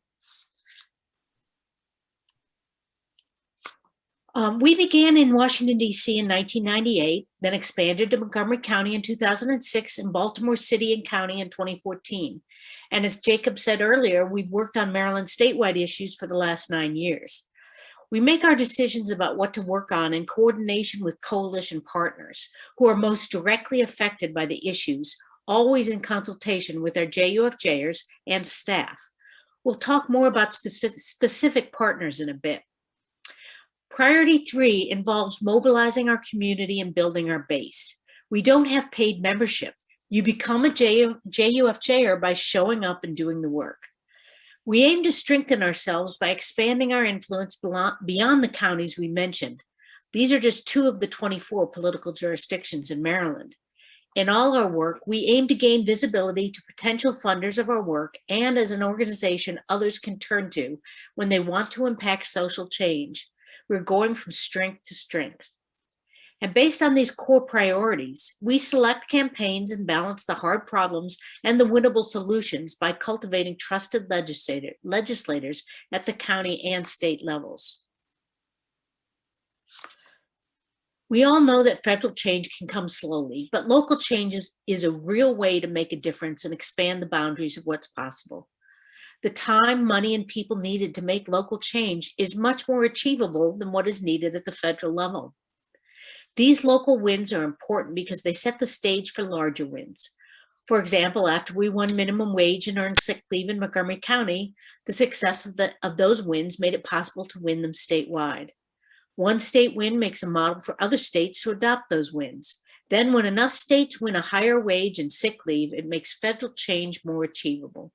We began in Washington, D.C. in 1998, then expanded to Montgomery County in 2006 and Baltimore City and County in 2014. And as Jacob said earlier, we've worked on Maryland statewide issues for the last 9 years. We make our decisions about what to work on in coordination with coalition partners who are most directly affected by the issues, always in consultation with our JUFJers and staff. We'll talk more about specific partners in a bit. Priority 3 involves mobilizing our community and building our base. We don't have paid membership. You become a JUFJer by showing up and doing the work. We aim to strengthen ourselves by expanding our influence beyond the counties we mentioned. These are just 2 of the 24 political jurisdictions in Maryland. In all our work, we aim to gain visibility to potential funders of our work and as an organization others can turn to when they want to impact social change. We're going from strength to strength. And based on these core priorities, we select campaigns and balance the hard problems and the winnable solutions by cultivating trusted legislators at the county and state levels. We all know that federal change can come slowly, but local change is a real way to make a difference and expand the boundaries of what's possible. The time, money, and people needed to make local change is much more achievable than what is needed at the federal level. These local wins are important because they set the stage for larger wins. For example, after we won minimum wage and earned sick leave in Montgomery County, the success of those wins made it possible to win them statewide. One state win makes a model for other states to adopt those wins. Then when enough states win a higher wage and sick leave, it makes federal change more achievable.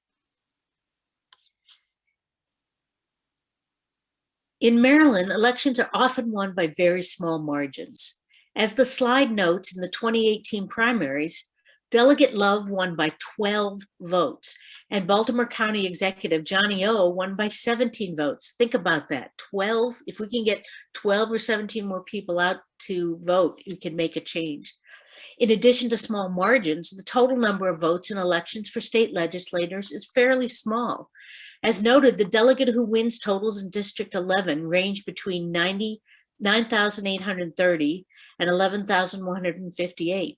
In Maryland, elections are often won by very small margins. As the slide notes, in the 2018 primaries, Delegate Love won by 12 votes, and Baltimore County Executive Johnny O won by 17 votes. Think about that, 12. If we can get 12 or 17 more people out to vote, we can make a change. In addition to small margins, the total number of votes in elections for state legislators is fairly small. As noted, the delegate who wins totals in District 11 range between 9,830 and 11,158.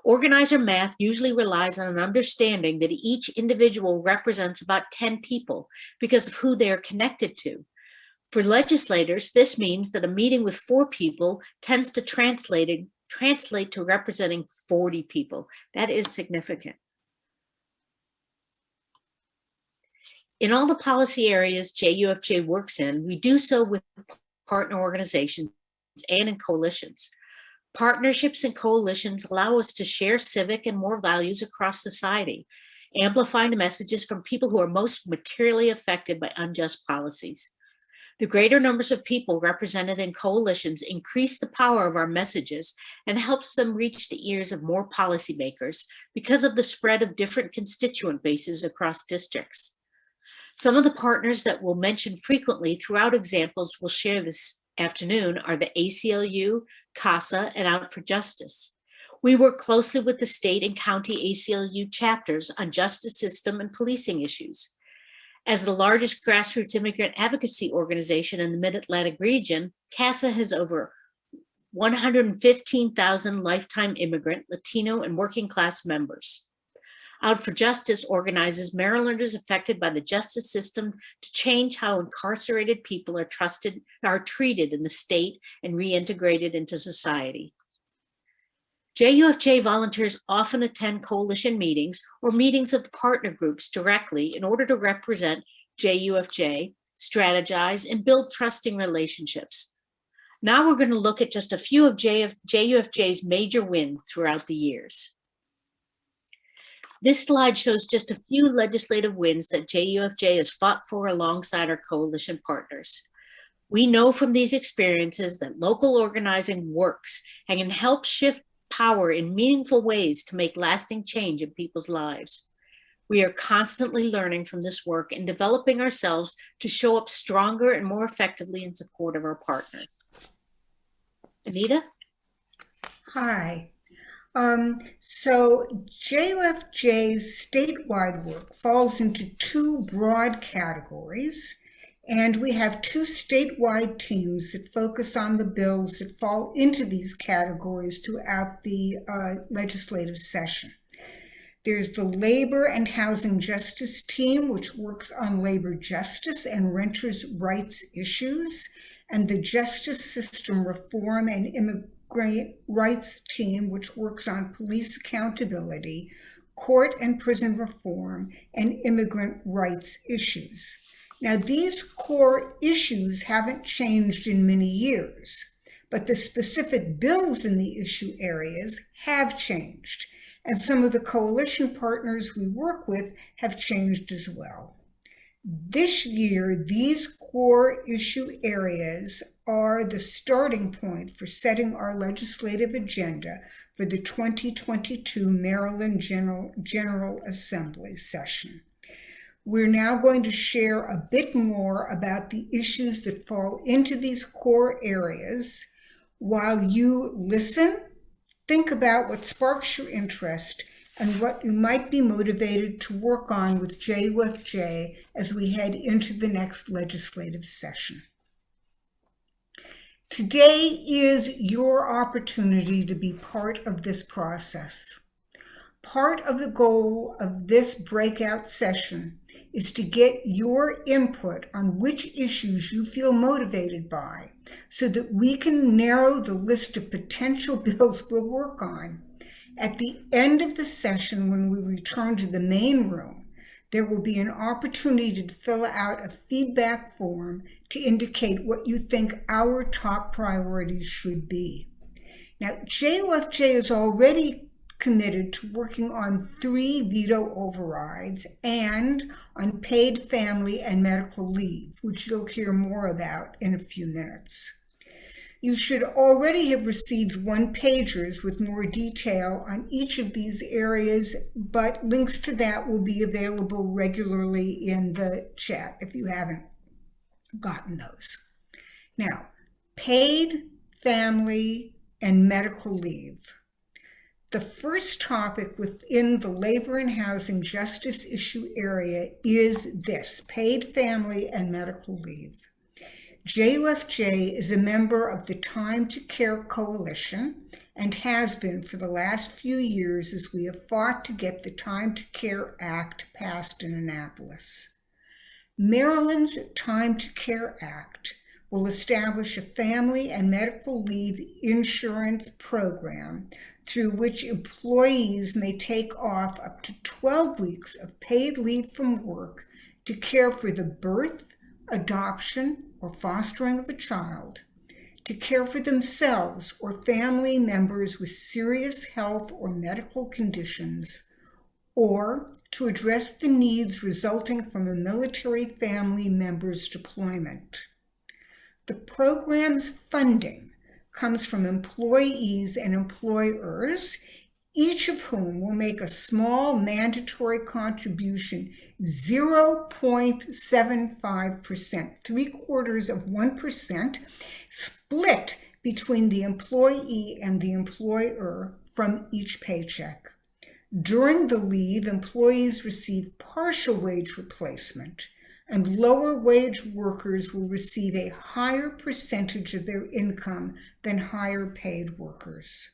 Organizer math usually relies on an understanding that each individual represents about 10 people because of who they are connected to. For legislators, this means that a meeting with 4 people tends to translate to representing 40 people. That is significant. In all the policy areas JUFJ works in, we do so with partner organizations and in coalitions. Partnerships and coalitions allow us to share civic and moral values across society, amplifying the messages from people who are most materially affected by unjust policies. The greater numbers of people represented in coalitions increase the power of our messages and helps them reach the ears of more policymakers because of the spread of different constituent bases across districts. Some of the partners that we'll mention frequently throughout examples we'll share this afternoon are the ACLU, CASA, and Out for Justice. We work closely with the state and county ACLU chapters on justice system and policing issues. As the largest grassroots immigrant advocacy organization in the Mid-Atlantic region, CASA has over 115,000 lifetime immigrant, Latino, and working class members. Out for Justice organizes Marylanders affected by the justice system to change how incarcerated people are treated in the state and reintegrated into society. JUFJ volunteers often attend coalition meetings or meetings of the partner groups directly in order to represent JUFJ, strategize, and build trusting relationships. Now we're going to look at just a few of JUFJ's major wins throughout the years. This slide shows just a few legislative wins that JUFJ has fought for alongside our coalition partners. We know from these experiences that local organizing works and can help shift power in meaningful ways to make lasting change in people's lives. We are constantly learning from this work and developing ourselves to show up stronger and more effectively in support of our partners. Anita? Hi. So JUFJ's statewide work falls into 2 broad categories, and we have 2 statewide teams that focus on the bills that fall into these categories throughout the legislative session. There's the Labor and Housing Justice team, which works on labor justice and renters' rights issues, and the Justice System Reform and Immigrant Rights team, which works on police accountability, court and prison reform, and immigrant rights issues. Now, these core issues haven't changed in many years, but the specific bills in the issue areas have changed, and some of the coalition partners we work with have changed as well. This year, these core issue areas are the starting point for setting our legislative agenda for the 2022 Maryland General Assembly session. We're now going to share a bit more about the issues that fall into these core areas. While you listen, think about what sparks your interest and what you might be motivated to work on with JUFJ as we head into the next legislative session. Today is your opportunity to be part of this process. Part of the goal of this breakout session is to get your input on which issues you feel motivated by so that we can narrow the list of potential bills we'll work on. At the end of the session, when we return to the main room, there will be an opportunity to fill out a feedback form to indicate what you think our top priorities should be. Now, JUFJ is already committed to working on 3 veto overrides and on paid family and medical leave, which you'll hear more about in a few minutes. You should already have received one-pagers with more detail on each of these areas, but links to that will be available regularly in the chat if you haven't gotten those. Now, paid family and medical leave. The first topic within the labor and housing justice issue area is this: paid family and medical leave. JUFJ is a member of the Time to Care Coalition and has been for the last few years as we have fought to get the Time to Care Act passed in Annapolis. Maryland's Time to Care Act will establish a family and medical leave insurance program through which employees may take off up to 12 weeks of paid leave from work to care for the birth, adoption, or fostering of a child, to care for themselves or family members with serious health or medical conditions, or to address the needs resulting from a military family member's deployment. The program's funding comes from employees and employers, each of whom will make a small mandatory contribution, 0.75%, 0.75%, split between the employee and the employer from each paycheck. During the leave, employees receive partial wage replacement, and lower wage workers will receive a higher percentage of their income than higher paid workers.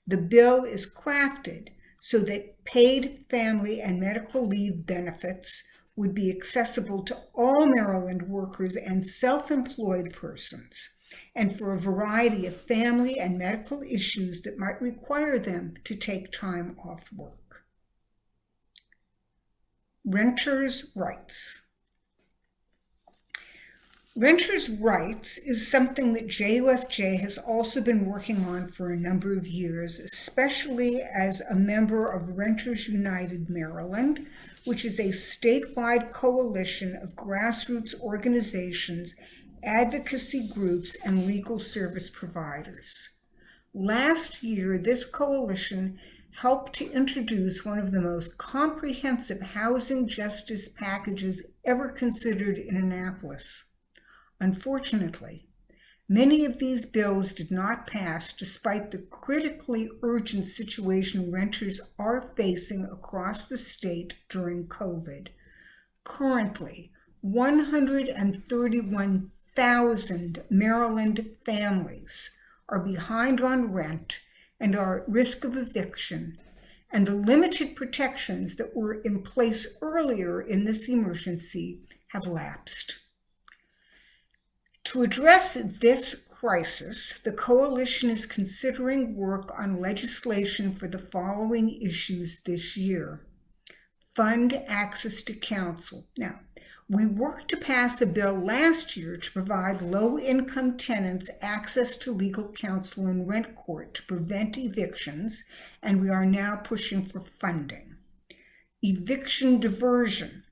The bill is crafted so that paid family and medical leave benefits would be accessible to all Maryland workers and self-employed persons, and for a variety of family and medical issues that might require them to take time off work. Renters' rights. Renters' rights is something that JUFJ has also been working on for a number of years, especially as a member of Renters United Maryland, which is a statewide coalition of grassroots organizations, advocacy groups, and legal service providers. Last year, this coalition helped to introduce one of the most comprehensive housing justice packages ever considered in Annapolis. Unfortunately, many of these bills did not pass despite the critically urgent situation renters are facing across the state during COVID. Currently, 131,000 Maryland families are behind on rent and are at risk of eviction, and the limited protections that were in place earlier in this emergency have lapsed. To address this crisis, the coalition is considering work on legislation for the following issues this year. Fund access to counsel. Now, we worked to pass a bill last year to provide low-income tenants access to legal counsel in rent court to prevent evictions, and we are now pushing for funding. Eviction diversion.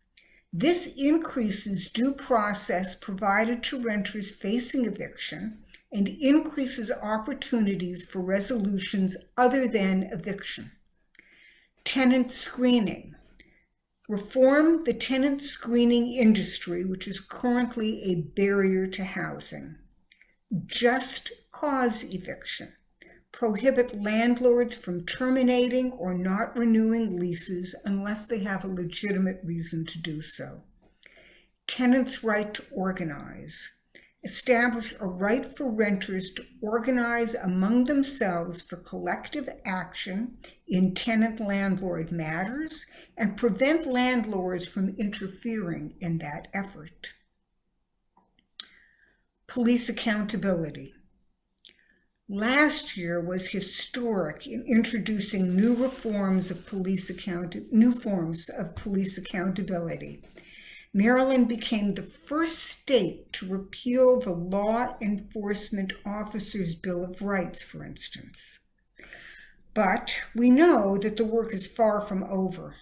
This increases due process provided to renters facing eviction and increases opportunities for resolutions other than eviction. Tenant screening. Reform the tenant screening industry, which is currently a barrier to housing. Just cause eviction. Prohibit landlords from terminating or not renewing leases unless they have a legitimate reason to do so. Tenants' right to organize. Establish a right for renters to organize among themselves for collective action in tenant-landlord matters and prevent landlords from interfering in that effort. Police accountability. Last year was historic in introducing new forms of police accountability. Maryland became the first state to repeal the Law Enforcement Officers' Bill of Rights, for instance. But we know that the work is far from over.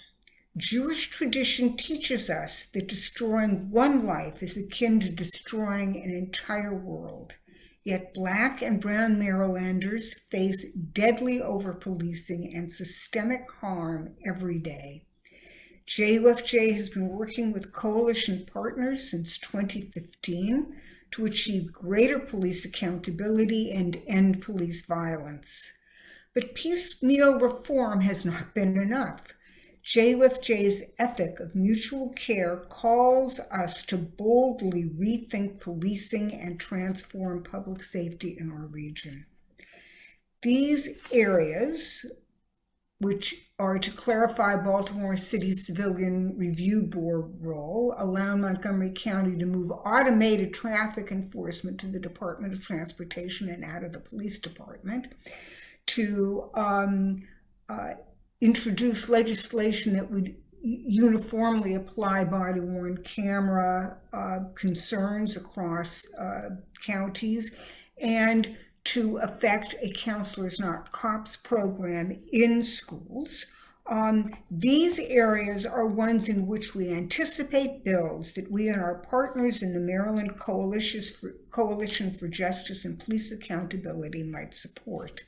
Jewish tradition teaches us that destroying one life is akin to destroying an entire world. Yet Black and Brown Marylanders face deadly over-policing and systemic harm every day. JUFJ has been working with coalition partners since 2015 to achieve greater police accountability and end police violence. But piecemeal reform has not been enough. JUFJ's ethic of mutual care calls us to boldly rethink policing and transform public safety in our region. These areas, which are to clarify Baltimore City's Civilian Review Board role, allow Montgomery County to move automated traffic enforcement to the Department of Transportation and out of the police department, to introduce legislation that would uniformly apply body-worn camera concerns across counties, and to effect a Counselors Not Cops program in schools. These areas are ones in which we anticipate bills that we and our partners in the Maryland Coalition for Justice and Police Accountability might support.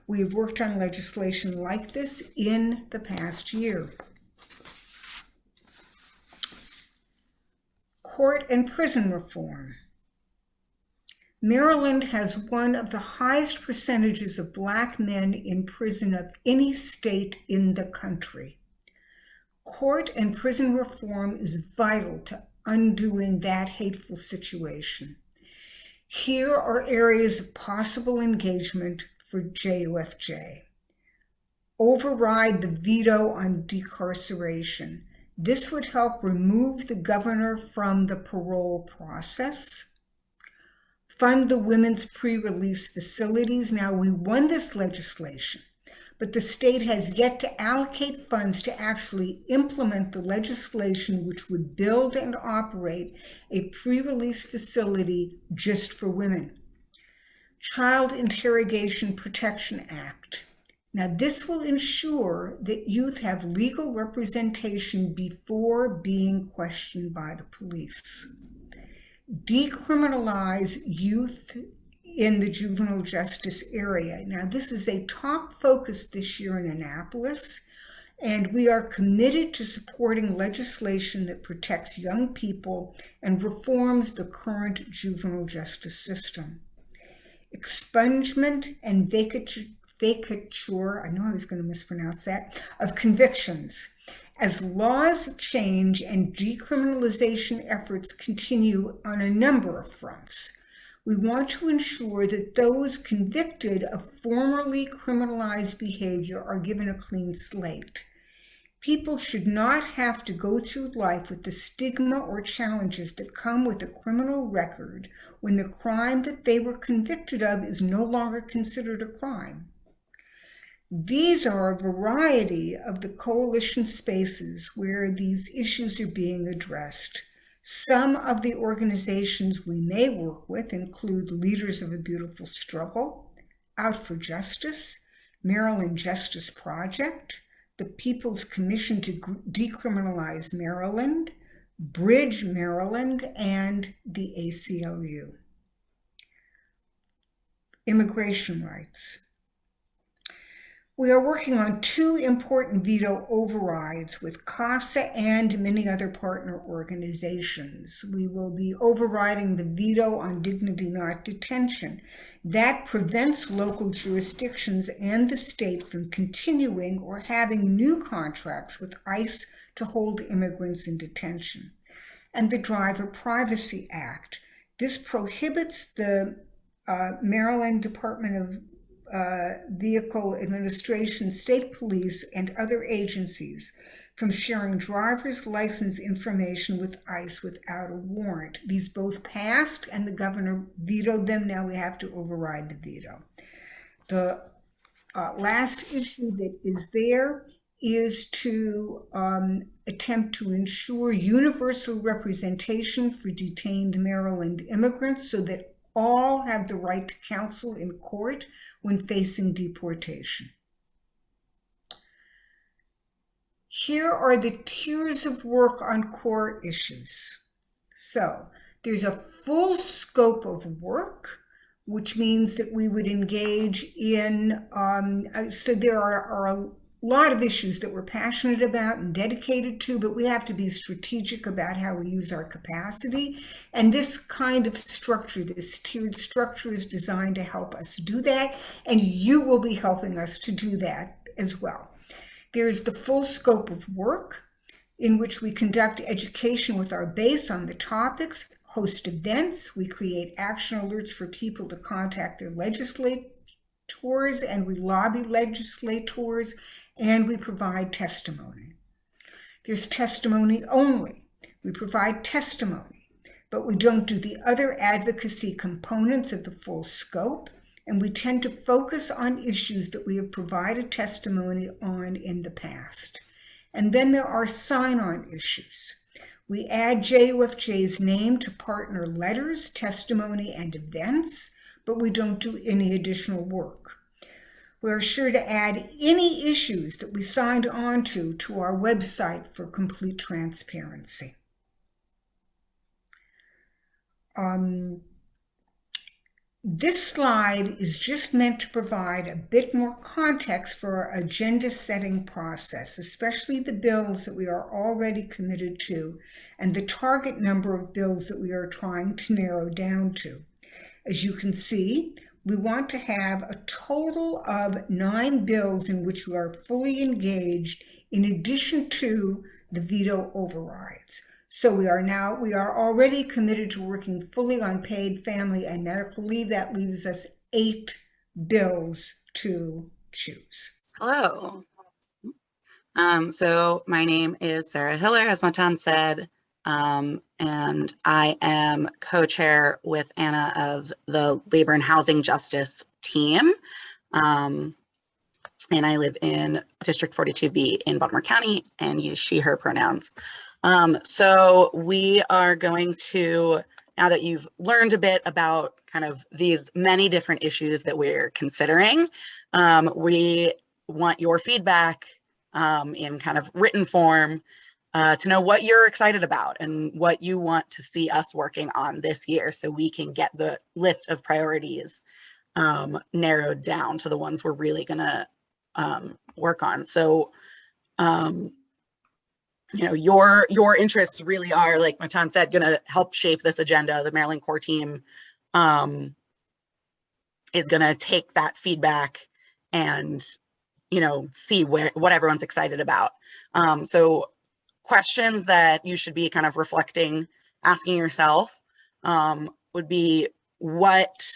We have worked on legislation like this in the past year. Court and prison reform. Maryland has one of the highest percentages of Black men in prison of any state in the country. Court and prison reform is vital to undoing that hateful situation. Here are areas of possible engagement for JUFJ. Override the veto on decarceration. This would help remove the governor from the parole process. Fund the women's pre-release facilities. Now, we won this legislation, but the state has yet to allocate funds to actually implement the legislation which would build and operate a pre-release facility just for women. Child Interrogation Protection Act. Now, this will ensure that youth have legal representation before being questioned by the police. Decriminalize youth in the juvenile justice area. Now, this is a top focus this year in Annapolis, and we are committed to supporting legislation that protects young people and reforms the current juvenile justice system. Expungement and vacature, I know I was going to mispronounce that, of convictions. As laws change and decriminalization efforts continue on a number of fronts, we want to ensure that those convicted of formerly criminalized behavior are given a clean slate. People should not have to go through life with the stigma or challenges that come with a criminal record when the crime that they were convicted of is no longer considered a crime. These are a variety of the coalition spaces where these issues are being addressed. Some of the organizations we may work with include Leaders of a Beautiful Struggle, Out for Justice, Maryland Justice Project, the People's Commission to Decriminalize Maryland, Bridge Maryland, and the ACLU. Immigration rights. We are working on two important veto overrides with CASA and many other partner organizations. We will be overriding the veto on dignity not detention. That prevents local jurisdictions and the state from continuing or having new contracts with ICE to hold immigrants in detention. And the Driver Privacy Act. This prohibits the Maryland Department of Vehicle Administration, state police, and other agencies from sharing driver's license information with ICE without a warrant. These both passed and the governor vetoed them. Now we have to override the veto. The last issue that is there is to attempt to ensure universal representation for detained Maryland immigrants so that all have the right to counsel in court when facing deportation. Here are the tiers of work on core issues. So there's a full scope of work, which means that we would engage in, so there are a lot of issues that we're passionate about and dedicated to, but we have to be strategic about how we use our capacity. And this kind of structure, this tiered structure, is designed to help us do that. And you will be helping us to do that as well. There's the full scope of work, in which we conduct education with our base on the topics, host events, we create action alerts for people to contact their legislators, and we lobby legislators, and we provide testimony. There's testimony only. We provide testimony, but we don't do the other advocacy components of the full scope, and we tend to focus on issues that we have provided testimony on in the past. And then there are sign-on issues. We add JUFJ's name to partner letters, testimony, and events, but we don't do any additional work. We are sure to add any issues that we signed on to our website for complete transparency. This slide is just meant to provide a bit more context for our agenda setting process, especially the bills that we are already committed to and the target number of bills that we are trying to narrow down to. As you can see, we want to have a total of 9 bills in which we are fully engaged in addition to the veto overrides. So we are already committed to working fully on paid family and medical leave. That leaves us 8 bills to choose. Hello. So my name is Sarah Hiller, as Matan said, and I am co-chair with Anna of the Labor and Housing Justice team. And I live in District 42B in Baltimore County and use she, her pronouns. So we are going to, now that you've learned a bit about kind of these many different issues that we're considering, we want your feedback in kind of written form to know what you're excited about and what you want to see us working on this year, so we can get the list of priorities narrowed down to the ones we're really gonna work on. So, you know, your interests really are, like Matan said, gonna help shape this agenda. The Maryland core team is gonna take that feedback and, you know, see what everyone's excited about. So questions that you should be kind of reflecting, asking yourself would be what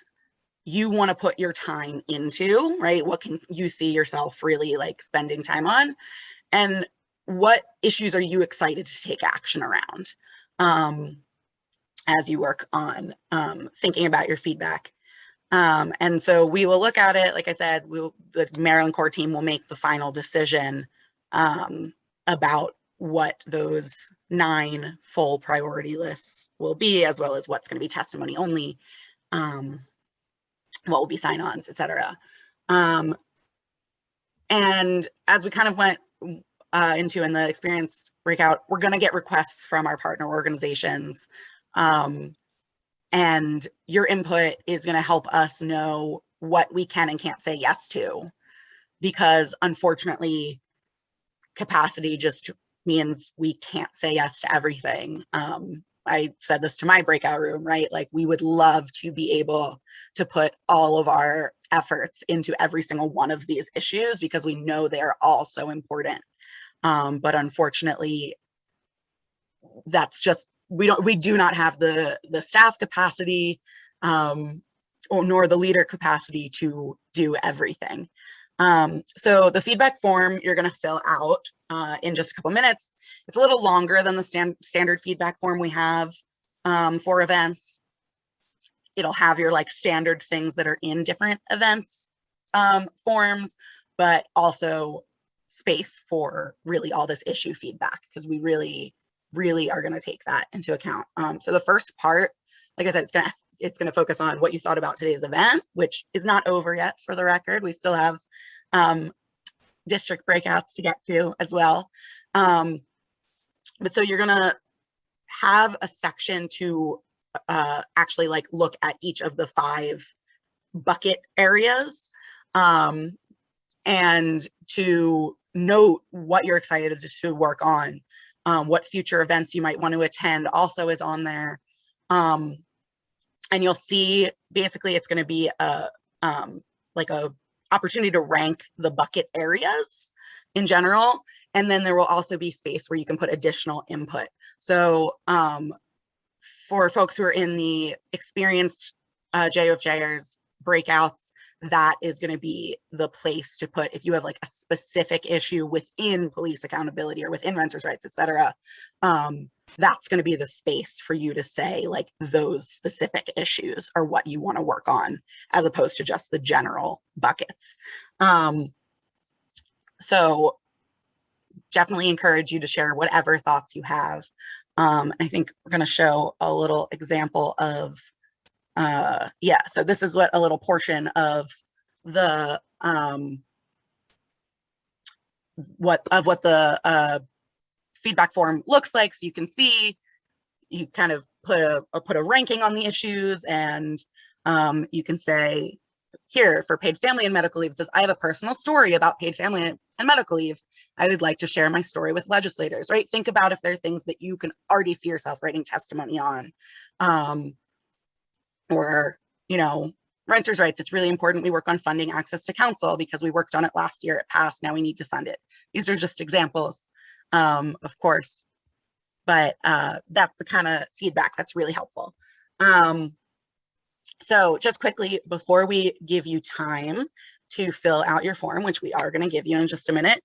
you want to put your time into, right? What can you see yourself really like spending time on? And what issues are you excited to take action around as you work on thinking about your feedback? And so we will look at it, like I said, the Maryland core team will make the final decision about what those 9 full priority lists will be, as well as what's going to be testimony only, what will be sign-ons, et cetera. And as we kind of went into in the experience breakout, we're going to get requests from our partner organizations. And your input is going to help us know what we can and can't say yes to, because unfortunately, capacity just means we can't say yes to everything. I said this to my breakout room, right? Like, we would love to be able to put all of our efforts into every single one of these issues because we know they're all so important. But unfortunately, that's just, we do not have the staff capacity nor the leader capacity to do everything. So the feedback form you're going to fill out in just a couple minutes. It's a little longer than the standard feedback form we have for events. It'll have your like standard things that are in different events forms, but also space for really all this issue feedback, because we really are going to take that into account. So the first part, like I said, it's going to focus on what you thought about today's event, which is not over yet, for the record. We still have district breakouts to get to as well. But so you're gonna have a section to actually like look at each of the 5 bucket areas, and to note what you're excited to work on, what future events you might want to attend also is on there. And you'll see basically it's going to be like a opportunity to rank the bucket areas in general. And then there will also be space where you can put additional input. So for folks who are in the experienced JUFJers breakouts, that is going to be the place to put, if you have like a specific issue within police accountability or within renters' rights, et cetera, that's going to be the space for you to say like those specific issues are what you want to work on, as opposed to just the general buckets. So definitely encourage you to share whatever thoughts you have. I think we're going to show a little example of yeah, so this is what a little portion of the what the feedback form looks like. So you can see, you kind of put a ranking on the issues, and you can say here for paid family and medical leave, it says I have a personal story about paid family and medical leave. I would like to share my story with legislators, right? Think about if there are things that you can already see yourself writing testimony on. Or, you know, renters' rights, it's really important we work on funding access to counsel because we worked on it last year, it passed, now we need to fund it. These are just examples, of course, but that's the kind of feedback that's really helpful. So just quickly, before we give you time to fill out your form, which we are going to give you in just a minute,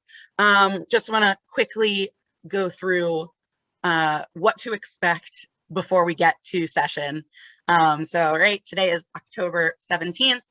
just want to quickly go through what to expect before we get to session. So right, today is October 17th,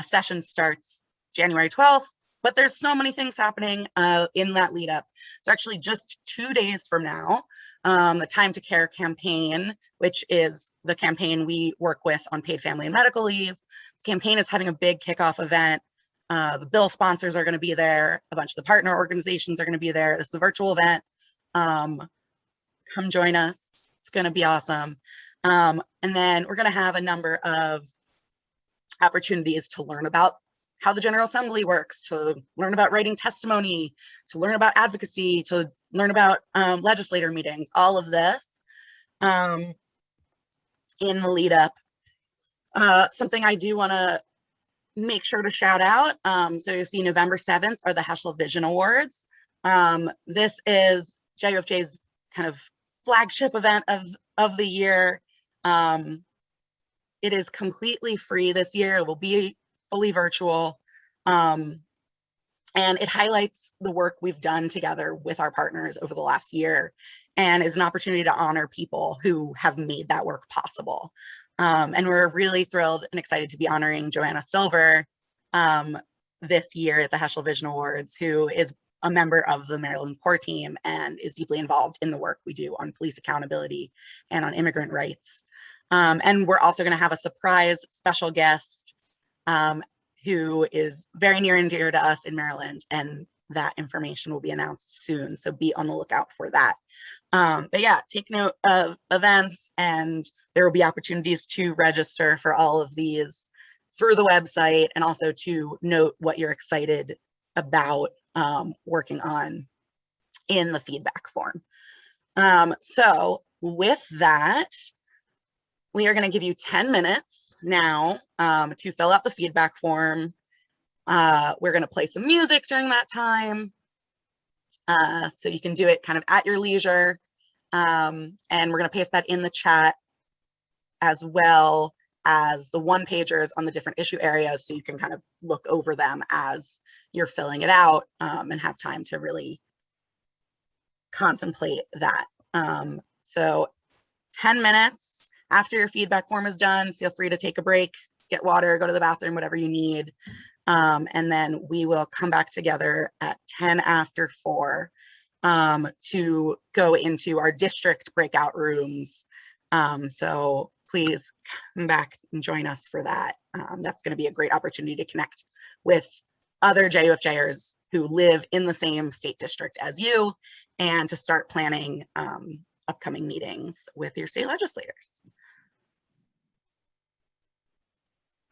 session starts January 12th, but there's so many things happening in that lead up. So actually just 2 days from now, the Time to Care campaign, which is the campaign we work with on paid family and medical leave. The campaign is having a big kickoff event. The bill sponsors are going to be there. A bunch of the partner organizations are going to be there. This is a virtual event. Come join us. It's going to be awesome. And then we're going to have a number of opportunities to learn about how the General Assembly works, to learn about writing testimony, to learn about advocacy, to learn about legislator meetings, all of this in the lead up. Something I do want to make sure to shout out. So you see November 7th are the Heschel Vision Awards. This is JUFJ's kind of flagship event of the year. It is completely free this year. It will be fully virtual. And it highlights the work we've done together with our partners over the last year, and is an opportunity to honor people who have made that work possible. And we're really thrilled and excited to be honoring Joanna Silver this year at the Heschel Vision Awards, who is a member of the Maryland core team and is deeply involved in the work we do on police accountability and on immigrant rights. And we're also going to have a surprise special guest who is very near and dear to us in Maryland, and that information will be announced soon. So be on the lookout for that. But yeah, take note of events, and there will be opportunities to register for all of these through the website, and also to note what you're excited about working on in the feedback form. So with that, we are going to give you 10 minutes now to fill out the feedback form. We're going to play some music during that time, so you can do it kind of at your leisure. And we're going to paste that in the chat, as well as the one-pagers on the different issue areas, so you can kind of look over them as you're filling it out, and have time to really contemplate that. So 10 minutes. After your feedback form is done, feel free to take a break, get water, go to the bathroom, whatever you need. And then we will come back together at 10 after 4 to go into our district breakout rooms. So please come back and join us for that. That's going to be a great opportunity to connect with other JUFJers who live in the same state district as you, and to start planning upcoming meetings with your state legislators.